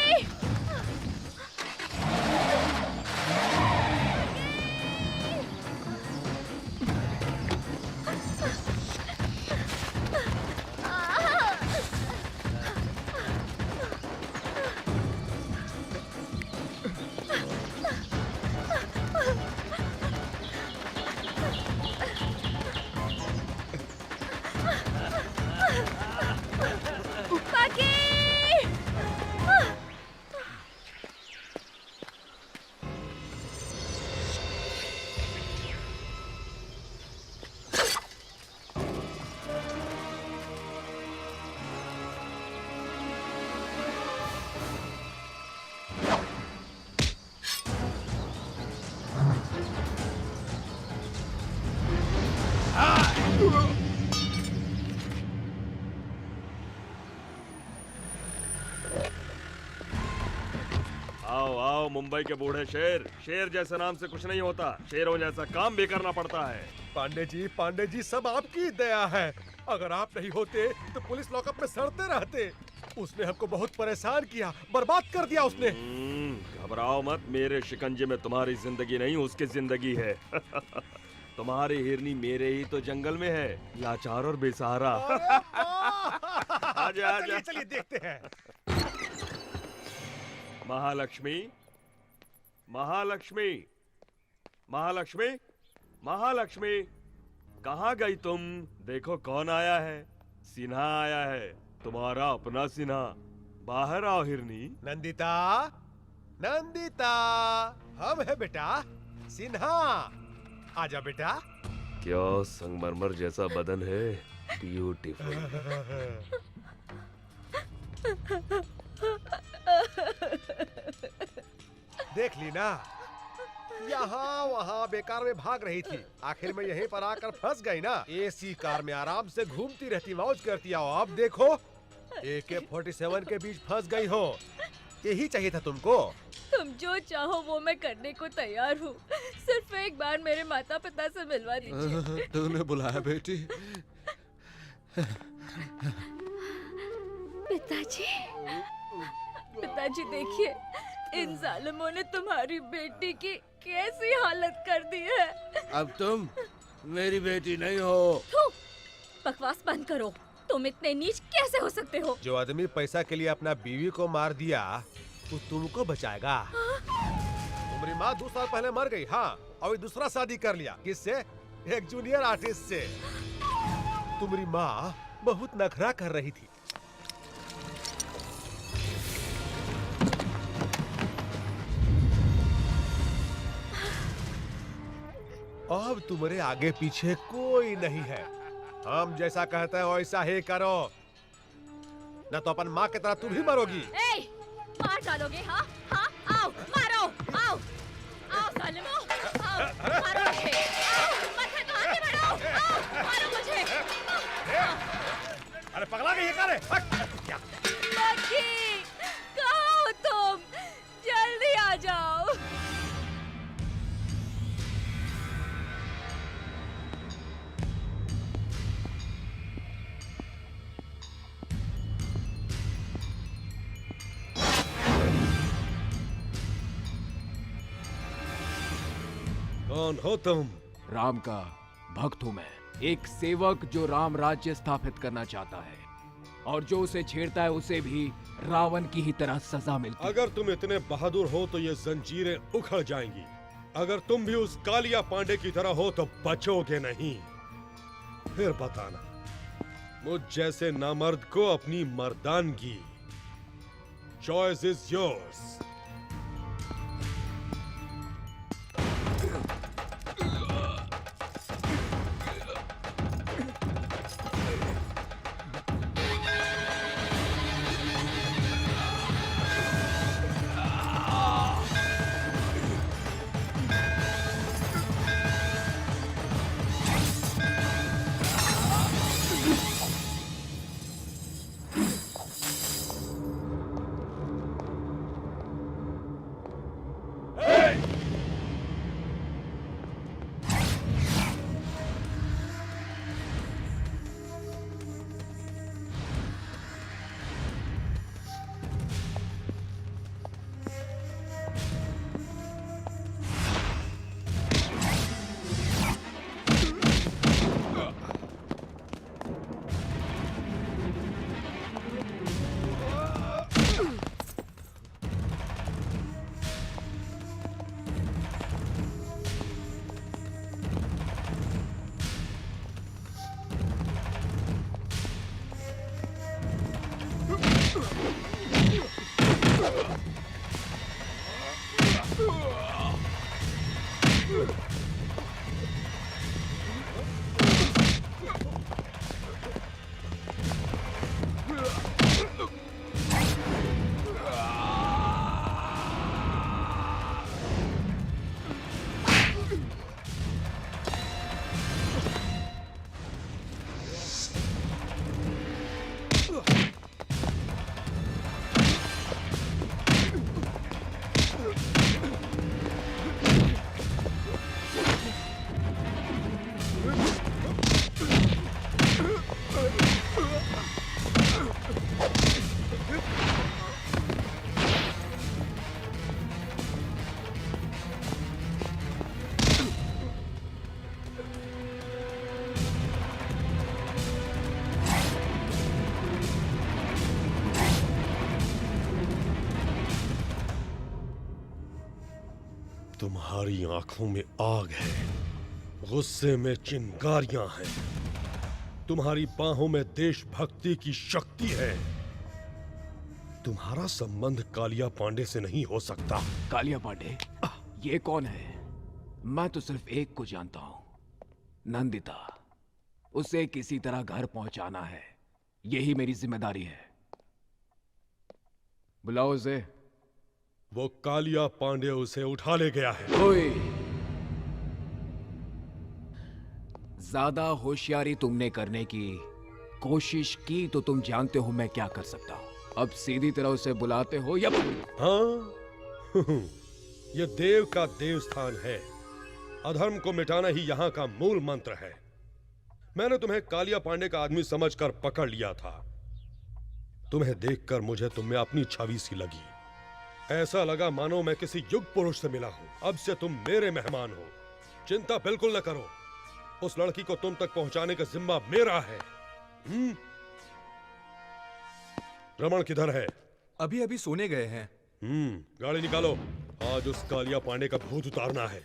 B: आओ आओ मुंबई के बूढ़े शेर। शेर जैसे नाम से कुछ नहीं होता, शेरों जैसा काम भी करना पड़ता है।
I: पांडे जी सब आपकी दया है। अगर आप नहीं होते तो पुलिस लॉकअप में सड़ते रहते। उसने हमको बहुत परेशान किया, बर्बाद कर दिया उसने।
B: घबराओ मत, मेरे शिकंजे में तुम्हारी जिंदगी नहीं उसकी जिंदगी है। तुम्हारी हिरनी मेरे ही तो जंगल में है, लाचार और बेसहारा। आजा आजा,
I: चलिए देखते हैं।
B: महालक्ष्मी, महालक्ष्मी, महालक्ष्मी, महालक्ष्मी, कहाँ गई तुम? देखो कौन आया है। सिन्हा आया है, तुम्हारा अपना सिन्हा। बाहर आओ हिरनी।
I: नंदिता, नंदिता, हम है बेटा सिन्हा। आजा बेटा।
B: क्या संगमरमर जैसा बदन है, ब्यूटीफुल।
I: देख ली ना, यहाँ वहाँ बेकार में भाग रही थी, आखिर में यहीं पर आकर फंस गई ना। एसी कार में आराम से घूमती रहती, मौज करती। आओ अब देखो, AK-47 के बीच फंस गई हो। यही चाहिए था तुमको।
K: तुम जो चाहो वो मैं करने को तैयार हूँ, सिर्फ एक बार मेरे माता पिता से मिलवा दीजिए।
G: तूने बुलाया बेटी?
K: पिताजी, पिताजी देखिए, इन जालिमों ने तुम्हारी बेटी की कैसी हालत कर दी है।
G: अब तुम मेरी बेटी नहीं हो।
K: थू, बकवास बंद करो। तुम इतने नीच कैसे हो सकते हो?
I: जो आदमी पैसा के लिए अपना बीवी को मार दिया, वो तुमको बचाएगा? तुम्हारी माँ 2 साल पहले मर गई। हाँ, और दूसरा शादी कर लिया। किससे? एक जूनियर आर्टिस्ट से। तुम्हारी माँ बहुत नखरा कर रही थी। अब तुम्हारे आगे पीछे कोई नहीं है। हम जैसा कहते हैं वैसा ही करो, न तो अपन माँ की तरह तुम भी मरोगी।
K: ए, मार डालोगे? हाँ हाँ, आओ मारो, आओ आओ सालिमो, आओ मारो मुझे, आओ मत तो आगे बढ़ो, आओ मारो मुझे।
I: अरे पगला गई है क्या रे? क्या?
K: मक्खी, कहाँ हो तुम? जल्दी आ जाओ।
B: कौन हो तुम?
D: राम का भक्त हूं मैं, एक सेवक जो राम राज्य स्थापित करना चाहता है, और जो उसे छेड़ता है उसे भी रावण की ही तरह सजा मिलती है।
B: अगर तुम इतने बहादुर हो तो ये जंजीरें उखड़ जाएंगी। अगर तुम भी उस कालिया पांडे की तरह हो तो बचोगे नहीं। फिर बताना मुझ जैसे नामर्द को अपनी मर्दानगी। Choice is yours. तुम्हारी आंखों में आग है, गुस्से में चिंगारियां हैं, तुम्हारी बाहों में देशभक्ति की शक्ति है। तुम्हारा संबंध कालिया पांडे से नहीं हो सकता।
D: कालिया पांडे? ये कौन है? मैं तो सिर्फ एक को जानता हूं, नंदिता। उसे किसी तरह घर पहुंचाना है, यही मेरी जिम्मेदारी है। बुलाओ उसे।
B: वो कालिया पांडे उसे उठा ले गया है।
D: ओए, ज्यादा होशियारी तुमने करने की कोशिश की तो तुम जानते हो मैं क्या कर सकता हूं। अब सीधी तरह उसे बुलाते हो या?
B: हाँ ये देव का देव स्थान है। अधर्म को मिटाना ही यहाँ का मूल मंत्र है। मैंने तुम्हें कालिया पांडे का आदमी समझकर पकड़ लिया था। तुम्हें देखकर मुझे तुम में अपनी छवि सी लगी। ऐसा लगा मानो मैं किसी युग पुरुष से मिला हूं। अब से तुम मेरे मेहमान हो। चिंता बिल्कुल न करो, उस लड़की को तुम तक पहुंचाने का जिम्मा मेरा है। रमन किधर है?
C: अभी अभी सोने गए हैं।
B: गाड़ी निकालो, आज उस कालिया पांडे का भूत उतारना है।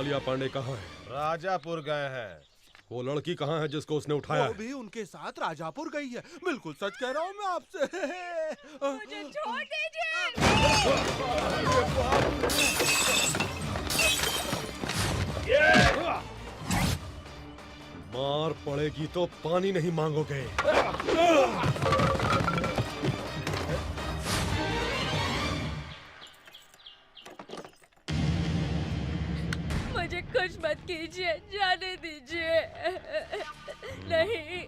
I: आलिया पांडे कहाँ है?
L: राजापुर गए हैं।
I: वो लड़की कहाँ है जिसको उसने उठाया
C: वो भी उनके साथ राजापुर गई है। बिल्कुल सच कह रहा हूँ मैं आपसे।
M: मुझे छोड़ दीजिए।
I: मार पड़ेगी तो पानी नहीं मांगोगे।
M: मुझे कुछ मत कीजिए, जाने दीजिए। नहीं,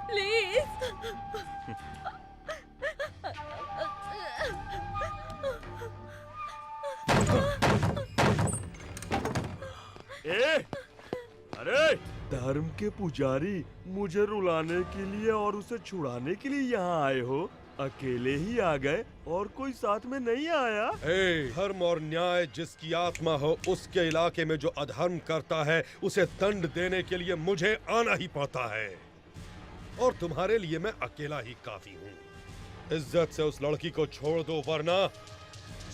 M: प्लीज।
B: अरे धर्म के पुजारी, मुझे रुलाने के लिए और उसे छुड़ाने के लिए यहाँ आए हो? अकेले ही आ गए और कोई साथ में नहीं आया?
I: धर्म और न्याय जिसकी आत्मा हो उसके इलाके में जो अधर्म करता है उसे दंड देने के लिए मुझे आना ही पड़ता है, और तुम्हारे लिए मैं अकेला ही काफी हूँ। इज्जत से उस लड़की को छोड़ दो वरना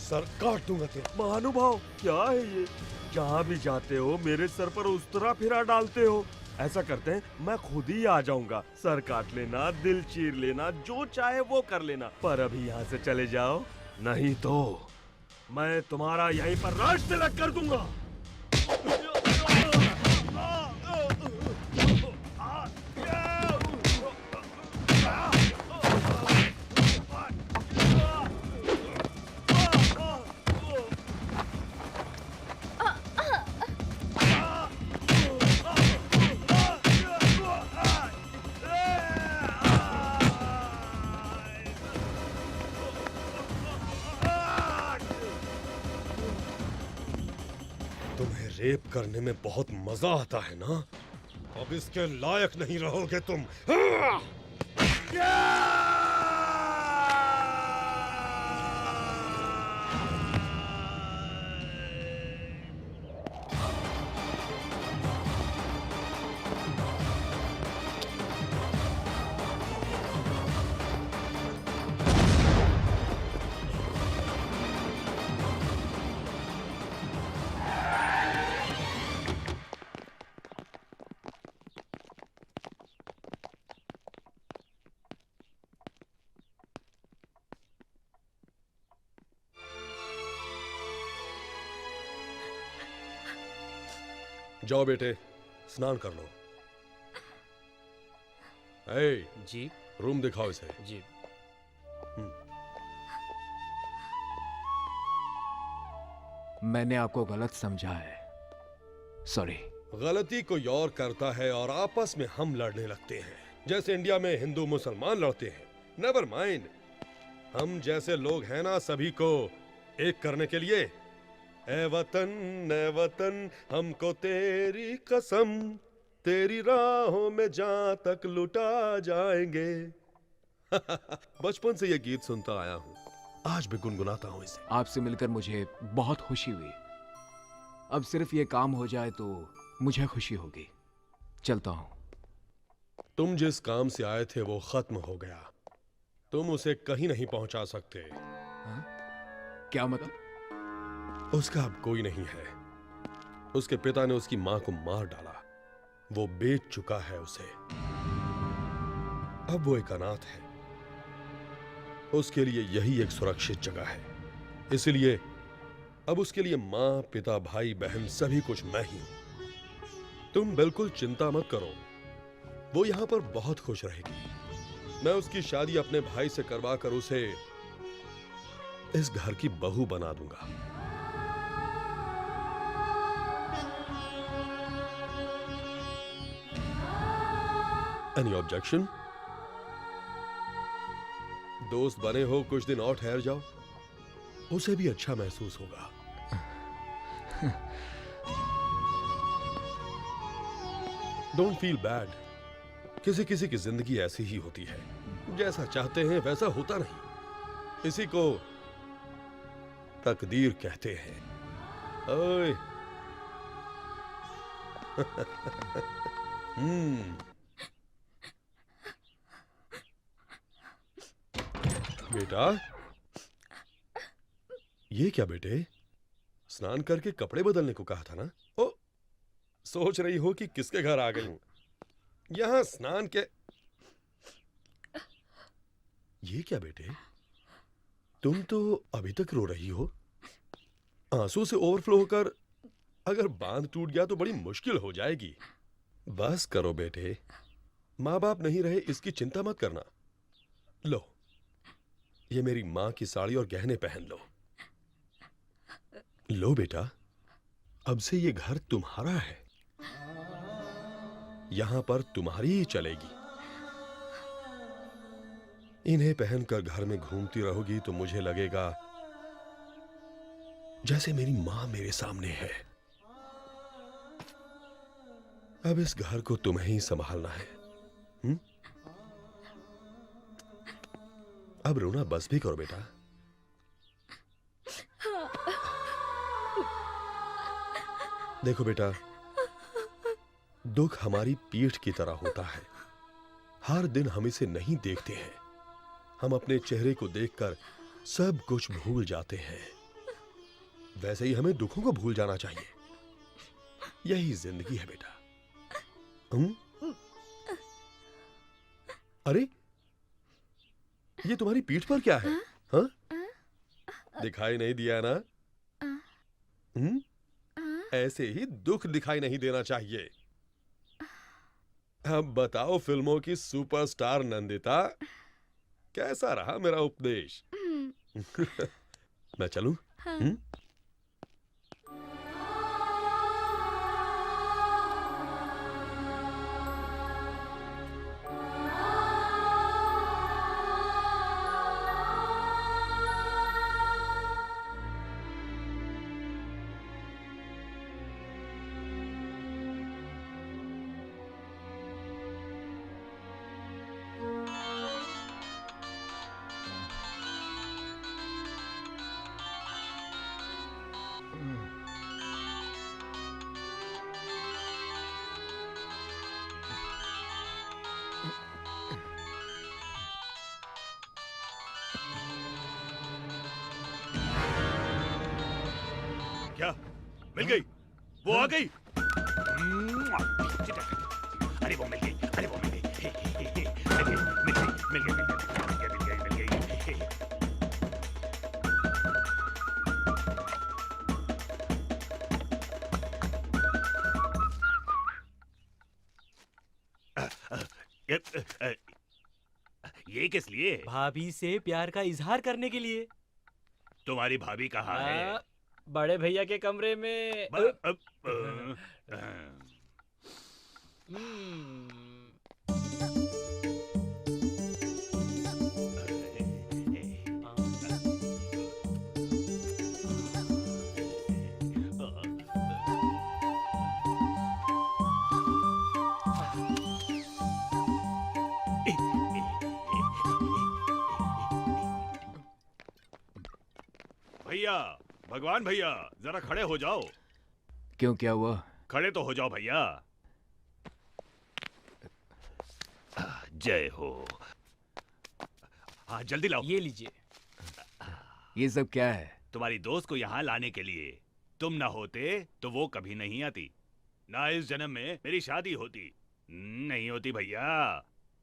I: सर काट दूंगा तेरा।
B: महानुभाव, क्या है ये? जहाँ भी जाते हो मेरे सर पर उस्तरा फिरा डालते हो। ऐसा करते हैं, मैं खुद ही आ जाऊंगा। सर काट लेना, दिल चीर लेना, जो चाहे वो कर लेना, पर अभी यहाँ से चले जाओ, नहीं तो मैं तुम्हारा यहीं पर राज तिलक कर दूंगा।
I: रेप करने में बहुत मजा आता है ना? अब इसके लायक नहीं रहोगे तुम। जाओ बेटे, स्नान कर लो।
N: जी
I: रूम दिखाओ इसे।
N: जी।
D: मैंने आपको गलत समझा है, सॉरी।
I: गलती कोई और करता है और आपस में हम लड़ने लगते हैं, जैसे इंडिया में हिंदू मुसलमान लड़ते हैं। नेवर माइंड, हम जैसे लोग हैं ना, सभी को एक करने के लिए। ए वतन हमको तेरी कसम, तेरी राहों में जहां तक लुटा जाएंगे। बचपन से ये गीत सुनता आया हूँ, आज भी गुनगुनाता हूँ इसे।
D: आपसे मिलकर मुझे बहुत खुशी हुई। अब सिर्फ ये काम हो जाए तो मुझे खुशी होगी। चलता हूँ।
I: तुम जिस काम से आए थे वो खत्म हो गया, तुम उसे कहीं नहीं पहुंचा सकते।
D: क्या मतलब?
I: उसका अब कोई नहीं है। उसके पिता ने उसकी मां को मार डाला, वो बेच चुका है उसे। अब वो एक अनाथ है, उसके लिए यही एक सुरक्षित जगह है। इसलिए अब उसके लिए मां, पिता, भाई, बहन सभी कुछ मैं ही हूं। तुम बिल्कुल चिंता मत करो, वो यहां पर बहुत खुश रहेगी। मैं उसकी शादी अपने भाई से करवा कर उसे इस घर की बहू बना दूंगा। Any objection? दोस्त बने हो, कुछ दिन और ठहर जाओ, उसे भी अच्छा महसूस होगा। Don't feel bad. किसी किसी की जिंदगी ऐसी ही होती है, जैसा चाहते हैं वैसा होता नहीं। इसी को तकदीर कहते हैं। ओए बेटा, ये क्या बेटे? स्नान करके कपड़े बदलने को कहा था ना? ओ, सोच रही हो कि किसके घर आ गई हूं? यहां स्नान के। ये क्या बेटे, तुम तो अभी तक रो रही हो? आंसू से ओवरफ्लो होकर अगर बांध टूट गया तो बड़ी मुश्किल हो जाएगी। बस करो बेटे, माँ बाप नहीं रहे इसकी चिंता मत करना। लो, ये मेरी माँ की साड़ी और गहने पहन लो। लो बेटा, अब से ये घर तुम्हारा है, यहां पर तुम्हारी ही चलेगी। इन्हें पहनकर घर में घूमती रहोगी तो मुझे लगेगा जैसे मेरी मां मेरे सामने है। अब इस घर को तुम्हें ही संभालना है। अब रोना बस भी करो बेटा। देखो बेटा, दुख हमारी पीठ की तरह होता है। हर दिन हम इसे नहीं देखते हैं। हम अपने चेहरे को देखकर सब कुछ भूल जाते हैं। वैसे ही हमें दुखों को भूल जाना चाहिए। यही जिंदगी है बेटा। अरे, ये तुम्हारी पीठ पर क्या है? हाँ? दिखाई नहीं दिया ना? ऐसे ही दुख दिखाई नहीं देना चाहिए। अब बताओ फिल्मों की सुपरस्टार नंदिता, कैसा रहा मेरा उपदेश? मैं चलूं?
F: क्या मिल गई? वो आ गई? अरे वो मिल गई, अरे वो मिल गई, मिल गई। ये किस लिए?
L: भाभी से प्यार का इजहार करने के लिए।
F: तुम्हारी भाभी कहाँ है?
L: बड़े भैया के कमरे में।
F: भैया, भगवान भैया, जरा खड़े हो जाओ।
D: क्यों, क्या हुआ?
F: खड़े तो हो जाओ भैया। जय हो। हाँ, जल्दी लाओ।
L: ये लीजिए।
D: ये सब क्या है?
F: तुम्हारी दोस्त को यहाँ लाने के लिए। तुम ना होते तो वो कभी नहीं आती, ना इस जन्म में मेरी शादी होती। नहीं होती भैया।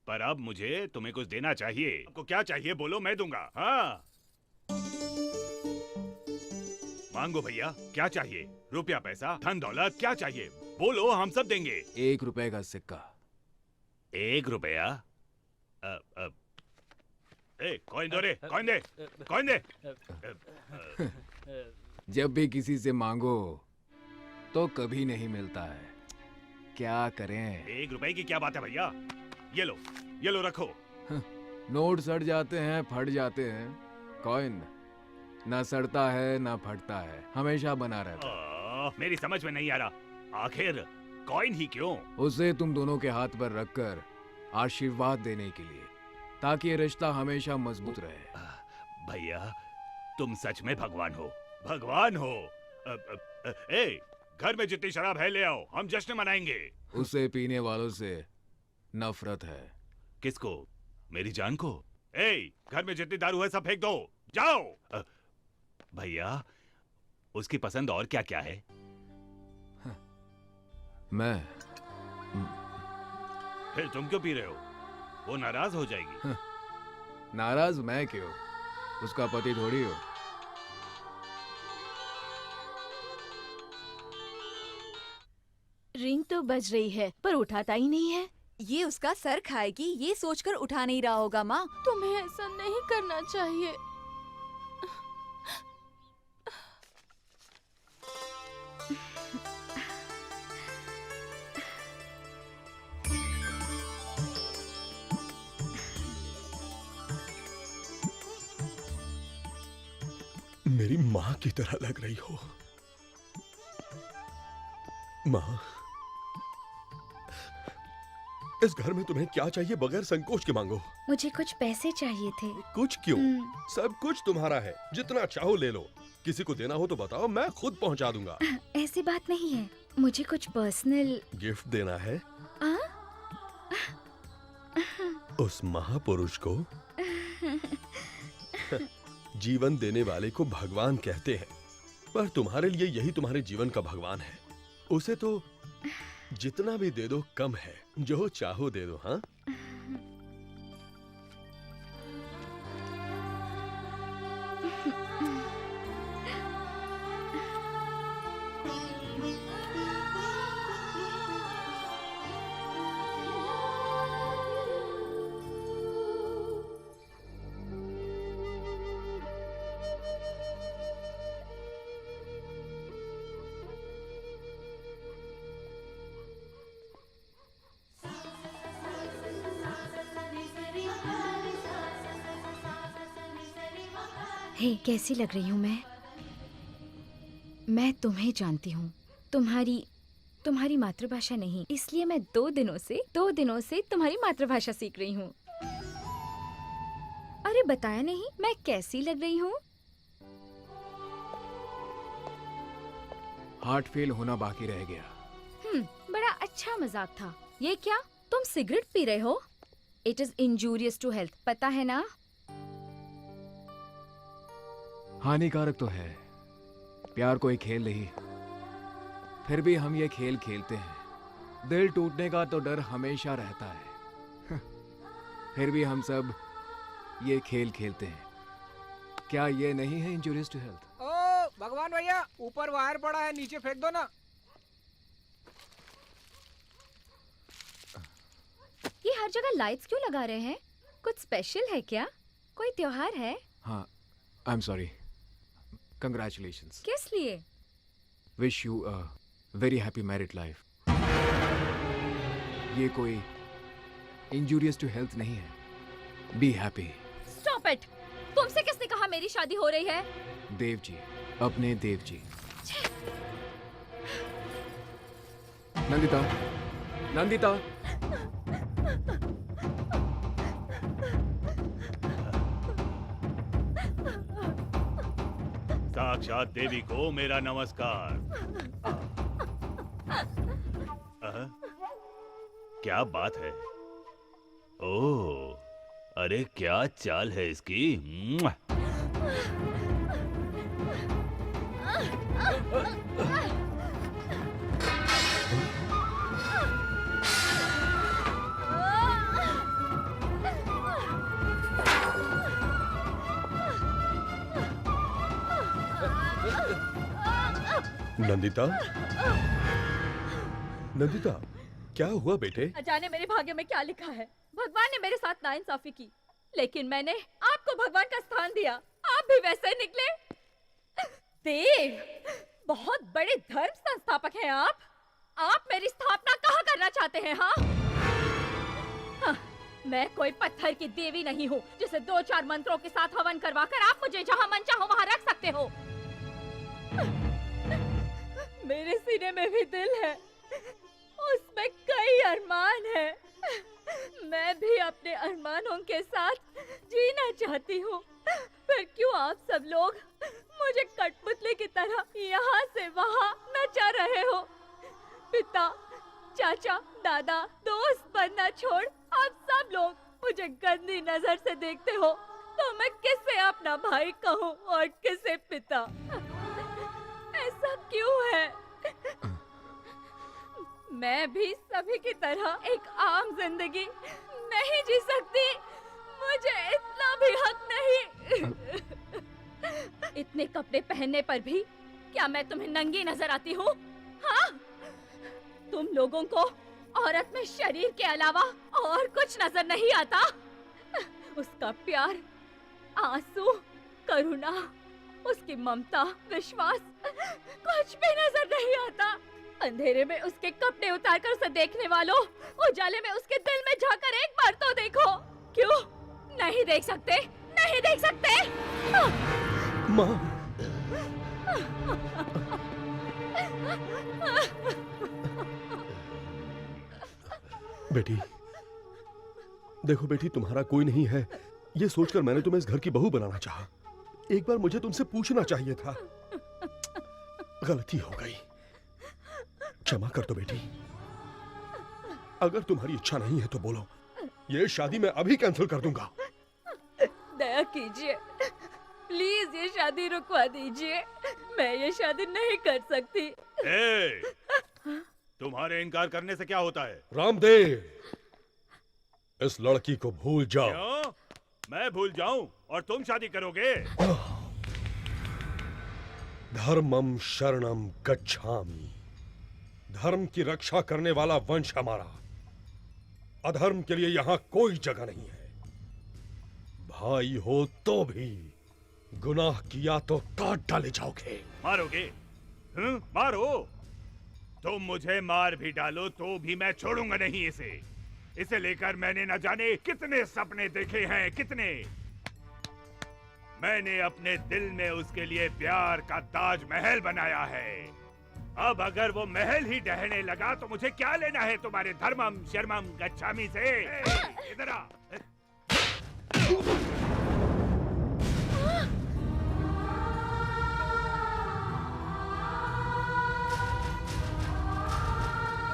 F: पर अब मुझे तुम्हें कुछ देना चाहिए। आपको क्या चाहिए बोलो, मैं दूंगा। हाँ, मांगो भैया, क्या चाहिए? रुपया, पैसा, धन दौलत, क्या चाहिए बोलो, हम सब देंगे।
D: 1 रुपए का सिक्का।
F: 1 रुपया? कॉइन दो रे, कॉइन दे, कॉइन दे।
D: जब भी किसी से मांगो तो कभी नहीं मिलता है, क्या करें?
F: 1 रुपए की क्या बात है भैया? ये लो रखो।
D: नोट सड़ जाते हैं, फट जाते हैं। कॉइन ना सड़ता है ना फटता है, हमेशा बना रहता है।
F: मेरी समझ में नहीं आ रहा, आखिर कॉइन ही क्यों?
D: उसे तुम दोनों के हाथ पर रखकर आशीर्वाद देने के लिए, ताकि ये रिश्ता हमेशा मजबूत रहे।
F: भैया, तुम सच में भगवान हो, भगवान हो। घर में जितनी शराब है ले आओ, हम जश्न मनाएंगे।
D: उसे पीने वालों से नफरत है।
F: किसको? मेरी जान को? घर में जितनी दारू है सब फेंक दो, जाओ। भैया, उसकी पसंद और क्या क्या है?
D: मैं
F: फिर तुम क्यों पी रहे हो? वो नाराज हो जाएगी।
D: नाराज मैं क्यों? उसका पति थोड़ी हो।
K: रिंग तो बज रही है पर उठाता ही नहीं है।
N: ये उसका सर खाएगी ये सोचकर उठा नहीं रहा होगा माँ।
A: तुम्हें ऐसा नहीं करना चाहिए।
I: मेरी माँ की तरह लग रही हो। माँ, इस घर में तुम्हें क्या चाहिए बगैर संकोच के मांगो।
O: मुझे कुछ पैसे चाहिए थे।
I: कुछ क्यों? सब कुछ तुम्हारा है, जितना चाहो ले लो। किसी को देना हो तो बताओ, मैं खुद पहुंचा दूंगा।
O: ऐसी बात नहीं है, मुझे कुछ पर्सनल
I: गिफ्ट देना है उस महापुरुष को। जीवन देने वाले को भगवान कहते हैं, पर तुम्हारे लिए यही तुम्हारे जीवन का भगवान है। उसे तो जितना भी दे दो कम है, जो चाहो दे दो। हाँ,
O: हे, कैसी लग रही हूँ मैं तुम्हें जानती हूँ, तुम्हारी मातृभाषा नहीं, इसलिए मैं 2 दिनों से तुम्हारी मातृभाषा सीख रही हूँ। अरे बताया नहीं मैं कैसी लग रही हूँ?
D: हार्ट फेल होना बाकी रह गया।
O: बड़ा अच्छा मजाक था। ये क्या, तुम सिगरेट पी रहे हो? It is injurious to health, पता है ना?
D: हानिकारक तो है। प्यार कोई खेल नहीं, फिर भी हम ये खेल खेलते हैं। दिल टूटने का तो डर हमेशा रहता है, फिर भी हम सब ये खेल खेलते हैं। क्या ये नहीं है इंजूरियस टू हेल्थ?
J: ओ भगवान भैया, ऊपर वायर पड़ा है, नीचे फेंक दो ना।
O: ये हर जगह लाइट्स क्यों लगा रहे हैं? कुछ स्पेशल है क्या? कोई त्योहार है?
D: हाँ, आई एम सॉरी। कंग्रेचुलेशंस।
O: किस लिए?
D: Wish you a very happy married life. ये कोई इंजूरियस टू हेल्थ नहीं है। Be happy.
K: Stop it! तुमसे किसने कहा मेरी शादी हो रही है?
D: देव जी, अपने देव जी। नंदिता।
F: साक्षात देवी को मेरा नमस्कार। क्या बात है? ओह, अरे क्या चाल है इसकी।
I: नंदिता, क्या हुआ बेटे?
K: जाने मेरे भाग्य में क्या लिखा है। भगवान ने मेरे साथ नाइंसाफी की, लेकिन मैंने आपको भगवान का स्थान दिया। आप भी वैसे निकले। देव, बहुत बड़े धर्म संस्थापक हैं आप। आप मेरी स्थापना कहाँ करना चाहते हैं? हाँ, मैं कोई पत्थर की देवी नहीं हूँ जिसे 2-4 मंत्रों के साथ हवन करवाकर आप मुझे जहाँ मन चाहो वहाँ रख सकते हो। मेरे सीने में भी दिल है, उसमें कई अरमान है। मैं भी अपने अरमानों के साथ जीना चाहती हूँ। फिर क्यों आप सब लोग मुझे कठपुतली की तरह यहाँ से वहाँ नचा रहे हो? पिता, चाचा, दादा, दोस्त बनना छोड़ आप सब लोग मुझे गंदी नजर से देखते हो, तो मैं किसे अपना भाई कहूँ और किसे पिता?
M: ऐसा क्यों है? मैं भी सभी की तरह एक आम जिंदगी नहीं जी सकती? मुझे इतना भी हक नहीं? इतने कपड़े पहनने पर भी क्या मैं तुम्हें नंगी नजर आती हूँ? हाँ? तुम लोगों को औरत में शरीर के अलावा और कुछ नजर नहीं आता? उसका प्यार, आंसू, करुणा, उसकी ममता, विश्वास कुछ भी नजर नहीं आता। अंधेरे में उसके कपड़े उतारकर उसे देखने वालों, उजाले में उसके दिल में झांकर एक बार तो देखो। क्यों नहीं देख सकते? नहीं देख सकते?
I: माँ, बेटी, देखो बेटी, तुम्हारा कोई नहीं है ये सोचकर मैंने तुम्हें इस घर की बहू बनाना चाहा। एक बार मुझे तुमसे पूछना चाहिए था। गलती हो गई, क्षमा कर दो बेटी। अगर तुम्हारी इच्छा नहीं है तो बोलो, ये शादी मैं अभी कैंसिल कर दूंगा।
M: दया कीजिए, प्लीज ये शादी रुकवा दीजिए। मैं ये शादी नहीं कर सकती।
F: तुम्हारे इनकार करने से क्या होता है?
I: रामदेव, इस लड़की को भूल जाओ।
F: क्यों? मैं भूल जाऊं और तुम शादी करोगे?
I: धर्मम शरणम गच्छामि। धर्म की रक्षा करने वाला वंश हमारा। अधर्म के लिए यहाँ कोई जगह नहीं है। भाई हो तो भी गुनाह किया तो काट डाले जाओगे।
F: मारोगे? मारो। तुम मुझे मार भी डालो तो भी मैं छोड़ूंगा नहीं इसे। इसे लेकर मैंने न जाने कितने सपने देखे हैं, कितने। मैंने अपने दिल में उसके लिए प्यार का ताजमहल बनाया है। अब अगर वो महल ही ढहने लगा तो मुझे क्या लेना है तुम्हारे धर्मम शर्मम गच्छामी से? इधर आ।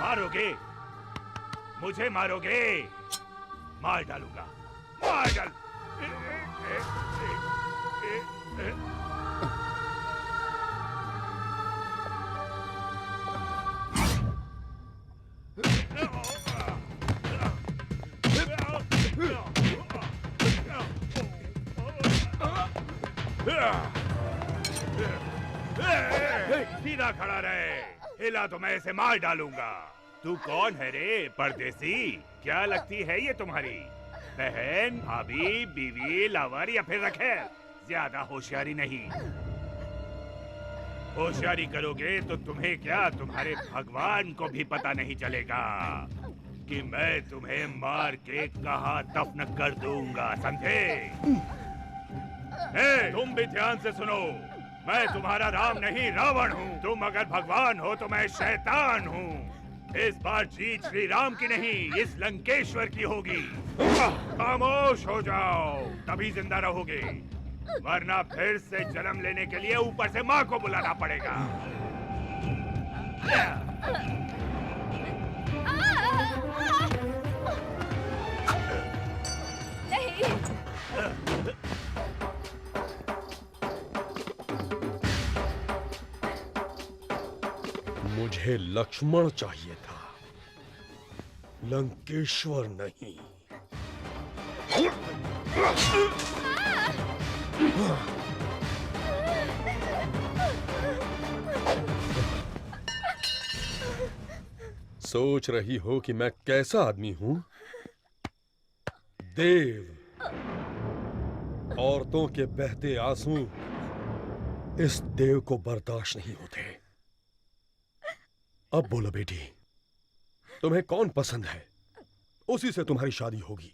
F: मारोगे? मुझे मारोगे? मार डालूंगा, मार डाल। सीधा खड़ा रहे, हिला तो मैं इसे मार डालूंगा। तू कौन है रे परदेसी? क्या लगती है ये तुम्हारी बहन, भाभी, बीवी, लवर या फिर रखेल? ज्यादा होशियारी नहीं। होशियारी करोगे तो तुम्हें क्या, तुम्हारे भगवान को भी पता नहीं चलेगा कि मैं तुम्हें मार के कहाँ दफन कर दूंगा, समझे? तुम भी ध्यान से सुनो, मैं तुम्हारा राम नहीं रावण हूँ। तुम अगर भगवान हो तो मैं शैतान हूँ। इस बार जीत श्री राम की नहीं, इस लंकेश्वर की होगी। खामोश हो जाओ, तभी जिंदा रहोगे, वरना फिर से जन्म लेने के लिए ऊपर से माँ को बुलाना पड़ेगा।
I: मुझे लक्ष्मण चाहिए था, लंकेश्वर नहीं। सोच रही हो कि मैं कैसा आदमी हूं? देव। औरतों के बहते आंसू इस देव को बर्दाश्त नहीं होते। अब बोलो बेटी, तुम्हें कौन पसंद है? उसी से तुम्हारी शादी होगी।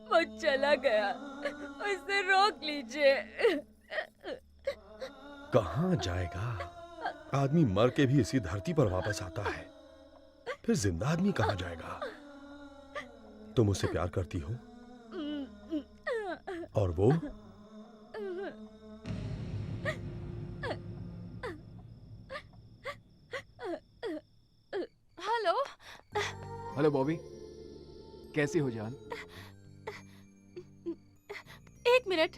M: वो चला गया, उसे रोक लीजिए।
I: कहाँ जाएगा? आदमी मर के भी इसी धरती पर वापस आता है, फिर जिंदा आदमी कहाँ जाएगा? तुम उससे प्यार करती हो? और वो?
A: हेलो।
D: हेलो बॉबी, कैसी हो जान?
A: एक minute.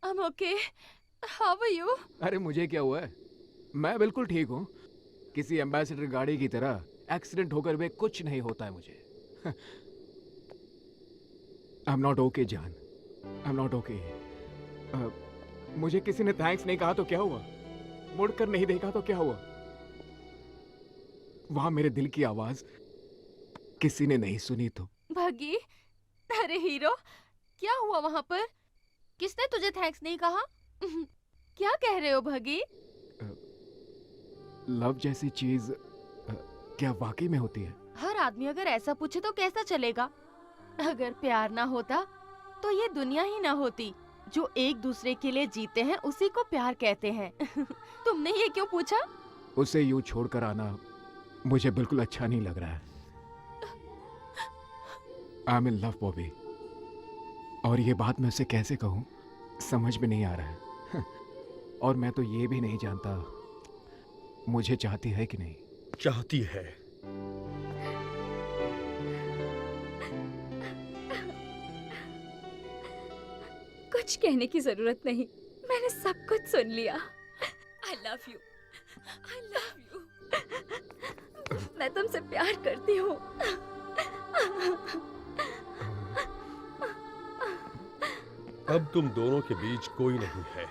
A: I'm okay. How are you?
D: अरे मुझे क्या हुआ है? मैं बिल्कुल ठीक हूँ। किसी एम्बेसडर गाड़ी की तरह एक्सीडेंट होकर भी कुछ नहीं होता है मुझे। आई एम नॉट ओके जान, आई एम नॉट ओके। मुझे किसी ने थैंक्स नहीं कहा तो क्या हुआ? मुड़कर नहीं देखा तो क्या हुआ? वहां मेरे दिल की आवाज किसी ने नहीं सुनी तो।
A: भगी, अरे हीरो, क्या हुआ वहां पर? किसने तुझे थैंक्स नहीं कहा? क्या कह रहे हो भगी?
D: लव जैसी चीज क्या वाकई में होती है?
A: हर आदमी अगर ऐसा पूछे तो कैसा चलेगा? अगर प्यार ना होता तो ये दुनिया ही ना होती। जो एक दूसरे के लिए जीते हैं उसी को प्यार कहते हैं। तुमने ये क्यों पूछा?
D: उसे यूं छोड़कर आना मुझे बिल्कुल अच्छा नहीं लग रहा है। I am in love Bobby, और ये बात मैं उसे कैसे कहूँ समझ में नहीं आ रहा है। और मैं तो ये भी नहीं जानता मुझे चाहती है कि नहीं।
I: चाहती है।
K: कुछ कहने की जरूरत नहीं, मैंने सब कुछ सुन लिया। I love you, I love you। मैं तुमसे प्यार करती हूँ।
I: अब तुम दोनों के बीच कोई नहीं है।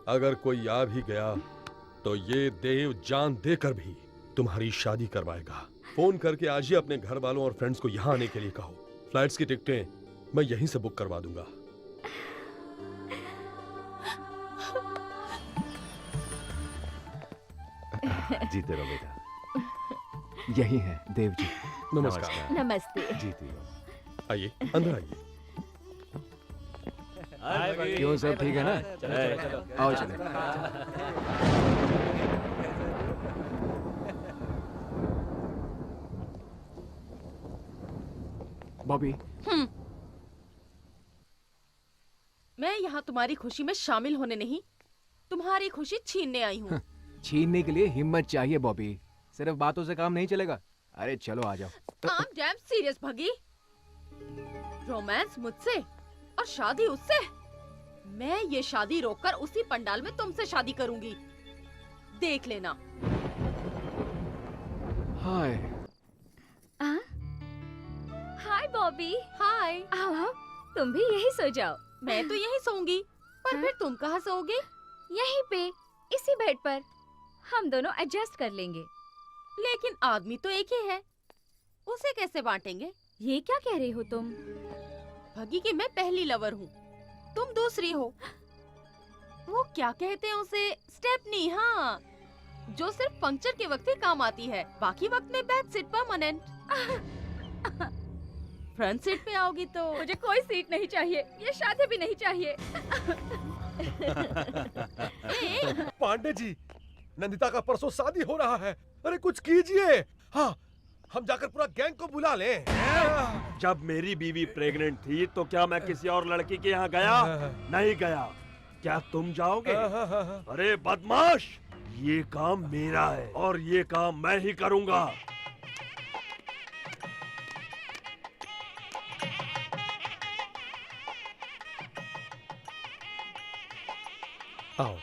I: अगर कोई आ भी गया तो ये देव जान देकर भी तुम्हारी शादी करवाएगा। फोन करके आज ही अपने घर वालों और फ्रेंड्स को यहाँ आने के लिए कहो। फ्लाइट्स की टिकटें मैं यहीं से बुक करवा दूंगा।
P: जीते रहो बेटा।
D: यही है देव जी।
I: नमस्कार।
A: नमस्ते।
P: जीती रहो।
I: आइए, अंदर आइए।
D: क्यों, सब ठीक है ना?
L: चलो।
D: आओ चले। बॉबी,
A: मैं यहाँ तुम्हारी खुशी में शामिल होने नहीं, तुम्हारी खुशी छीनने आई हूँ।
D: छीनने के लिए हिम्मत चाहिए बॉबी, सिर्फ बातों से काम नहीं चलेगा। अरे चलो आ जाओ।
A: I'm damn serious भगी। रोमांस मुझसे और शादी उससे। मैं ये शादी रोककर उसी पंडाल में तुमसे शादी करूंगी, देख लेना।
D: हाय।
K: हाय बॉबी।
A: हाय।
K: आओ आओ, तुम भी यही सो जाओ।
A: मैं तो यहीं सोऊंगी, पर फिर तुम कहाँ सोओगे?
K: यहीं पे, इसी बेड पर। हम दोनों एडजस्ट कर लेंगे।
A: लेकिन आदमी तो एक ही है, उसे कैसे बांटेंगे?
K: ये क्या कह रही हो तुम?
A: भगी कि मैं पहली लवर हूँ, तुम दूसरी हो। वो क्या कहते हैं उसे? स्टेपनी। हाँ, जो सिर्फ पंक्चर के वक्त ही काम आती है, बाकी वक्त में back seat permanent. Front seat पे आओगी तो
K: मुझे कोई सीट नहीं चाहिए, ये शादी भी नहीं चाहिए।
I: पांडे जी, नंदिता का परसों शादी हो रहा है। अरे कुछ कीजिए। हाँ, हम जाकर पूरा गैंग को बुला लें।
B: जब मेरी बीवी प्रेग्नेंट थी तो क्या मैं किसी और लड़की के यहाँ गया? नहीं गया। क्या तुम जाओगे? अरे बदमाश, ये काम मेरा है और ये काम मैं ही करूँगा।
I: आओ।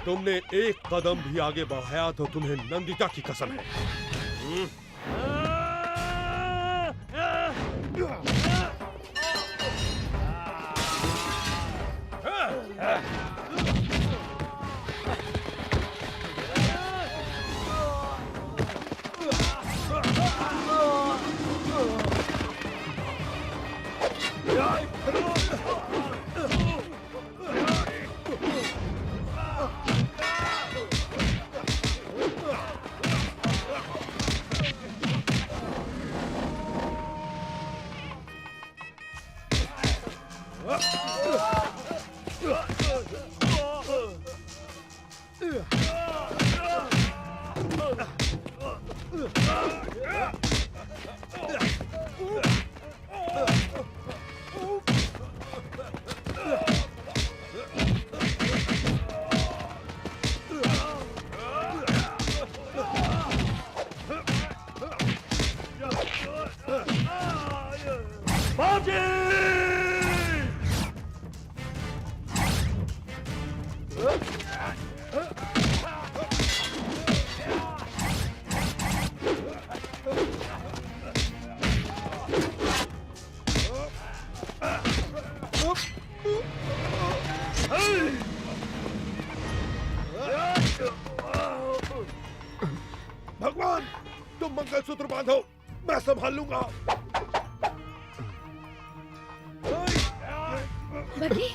I: तुमने एक कदम भी आगे बढ़ाया तो तुम्हें नंदिता की कसम है। भगवान, तुम मंगलसूत्र बांधो, मैं संभाल लूंगा।
O: बगी,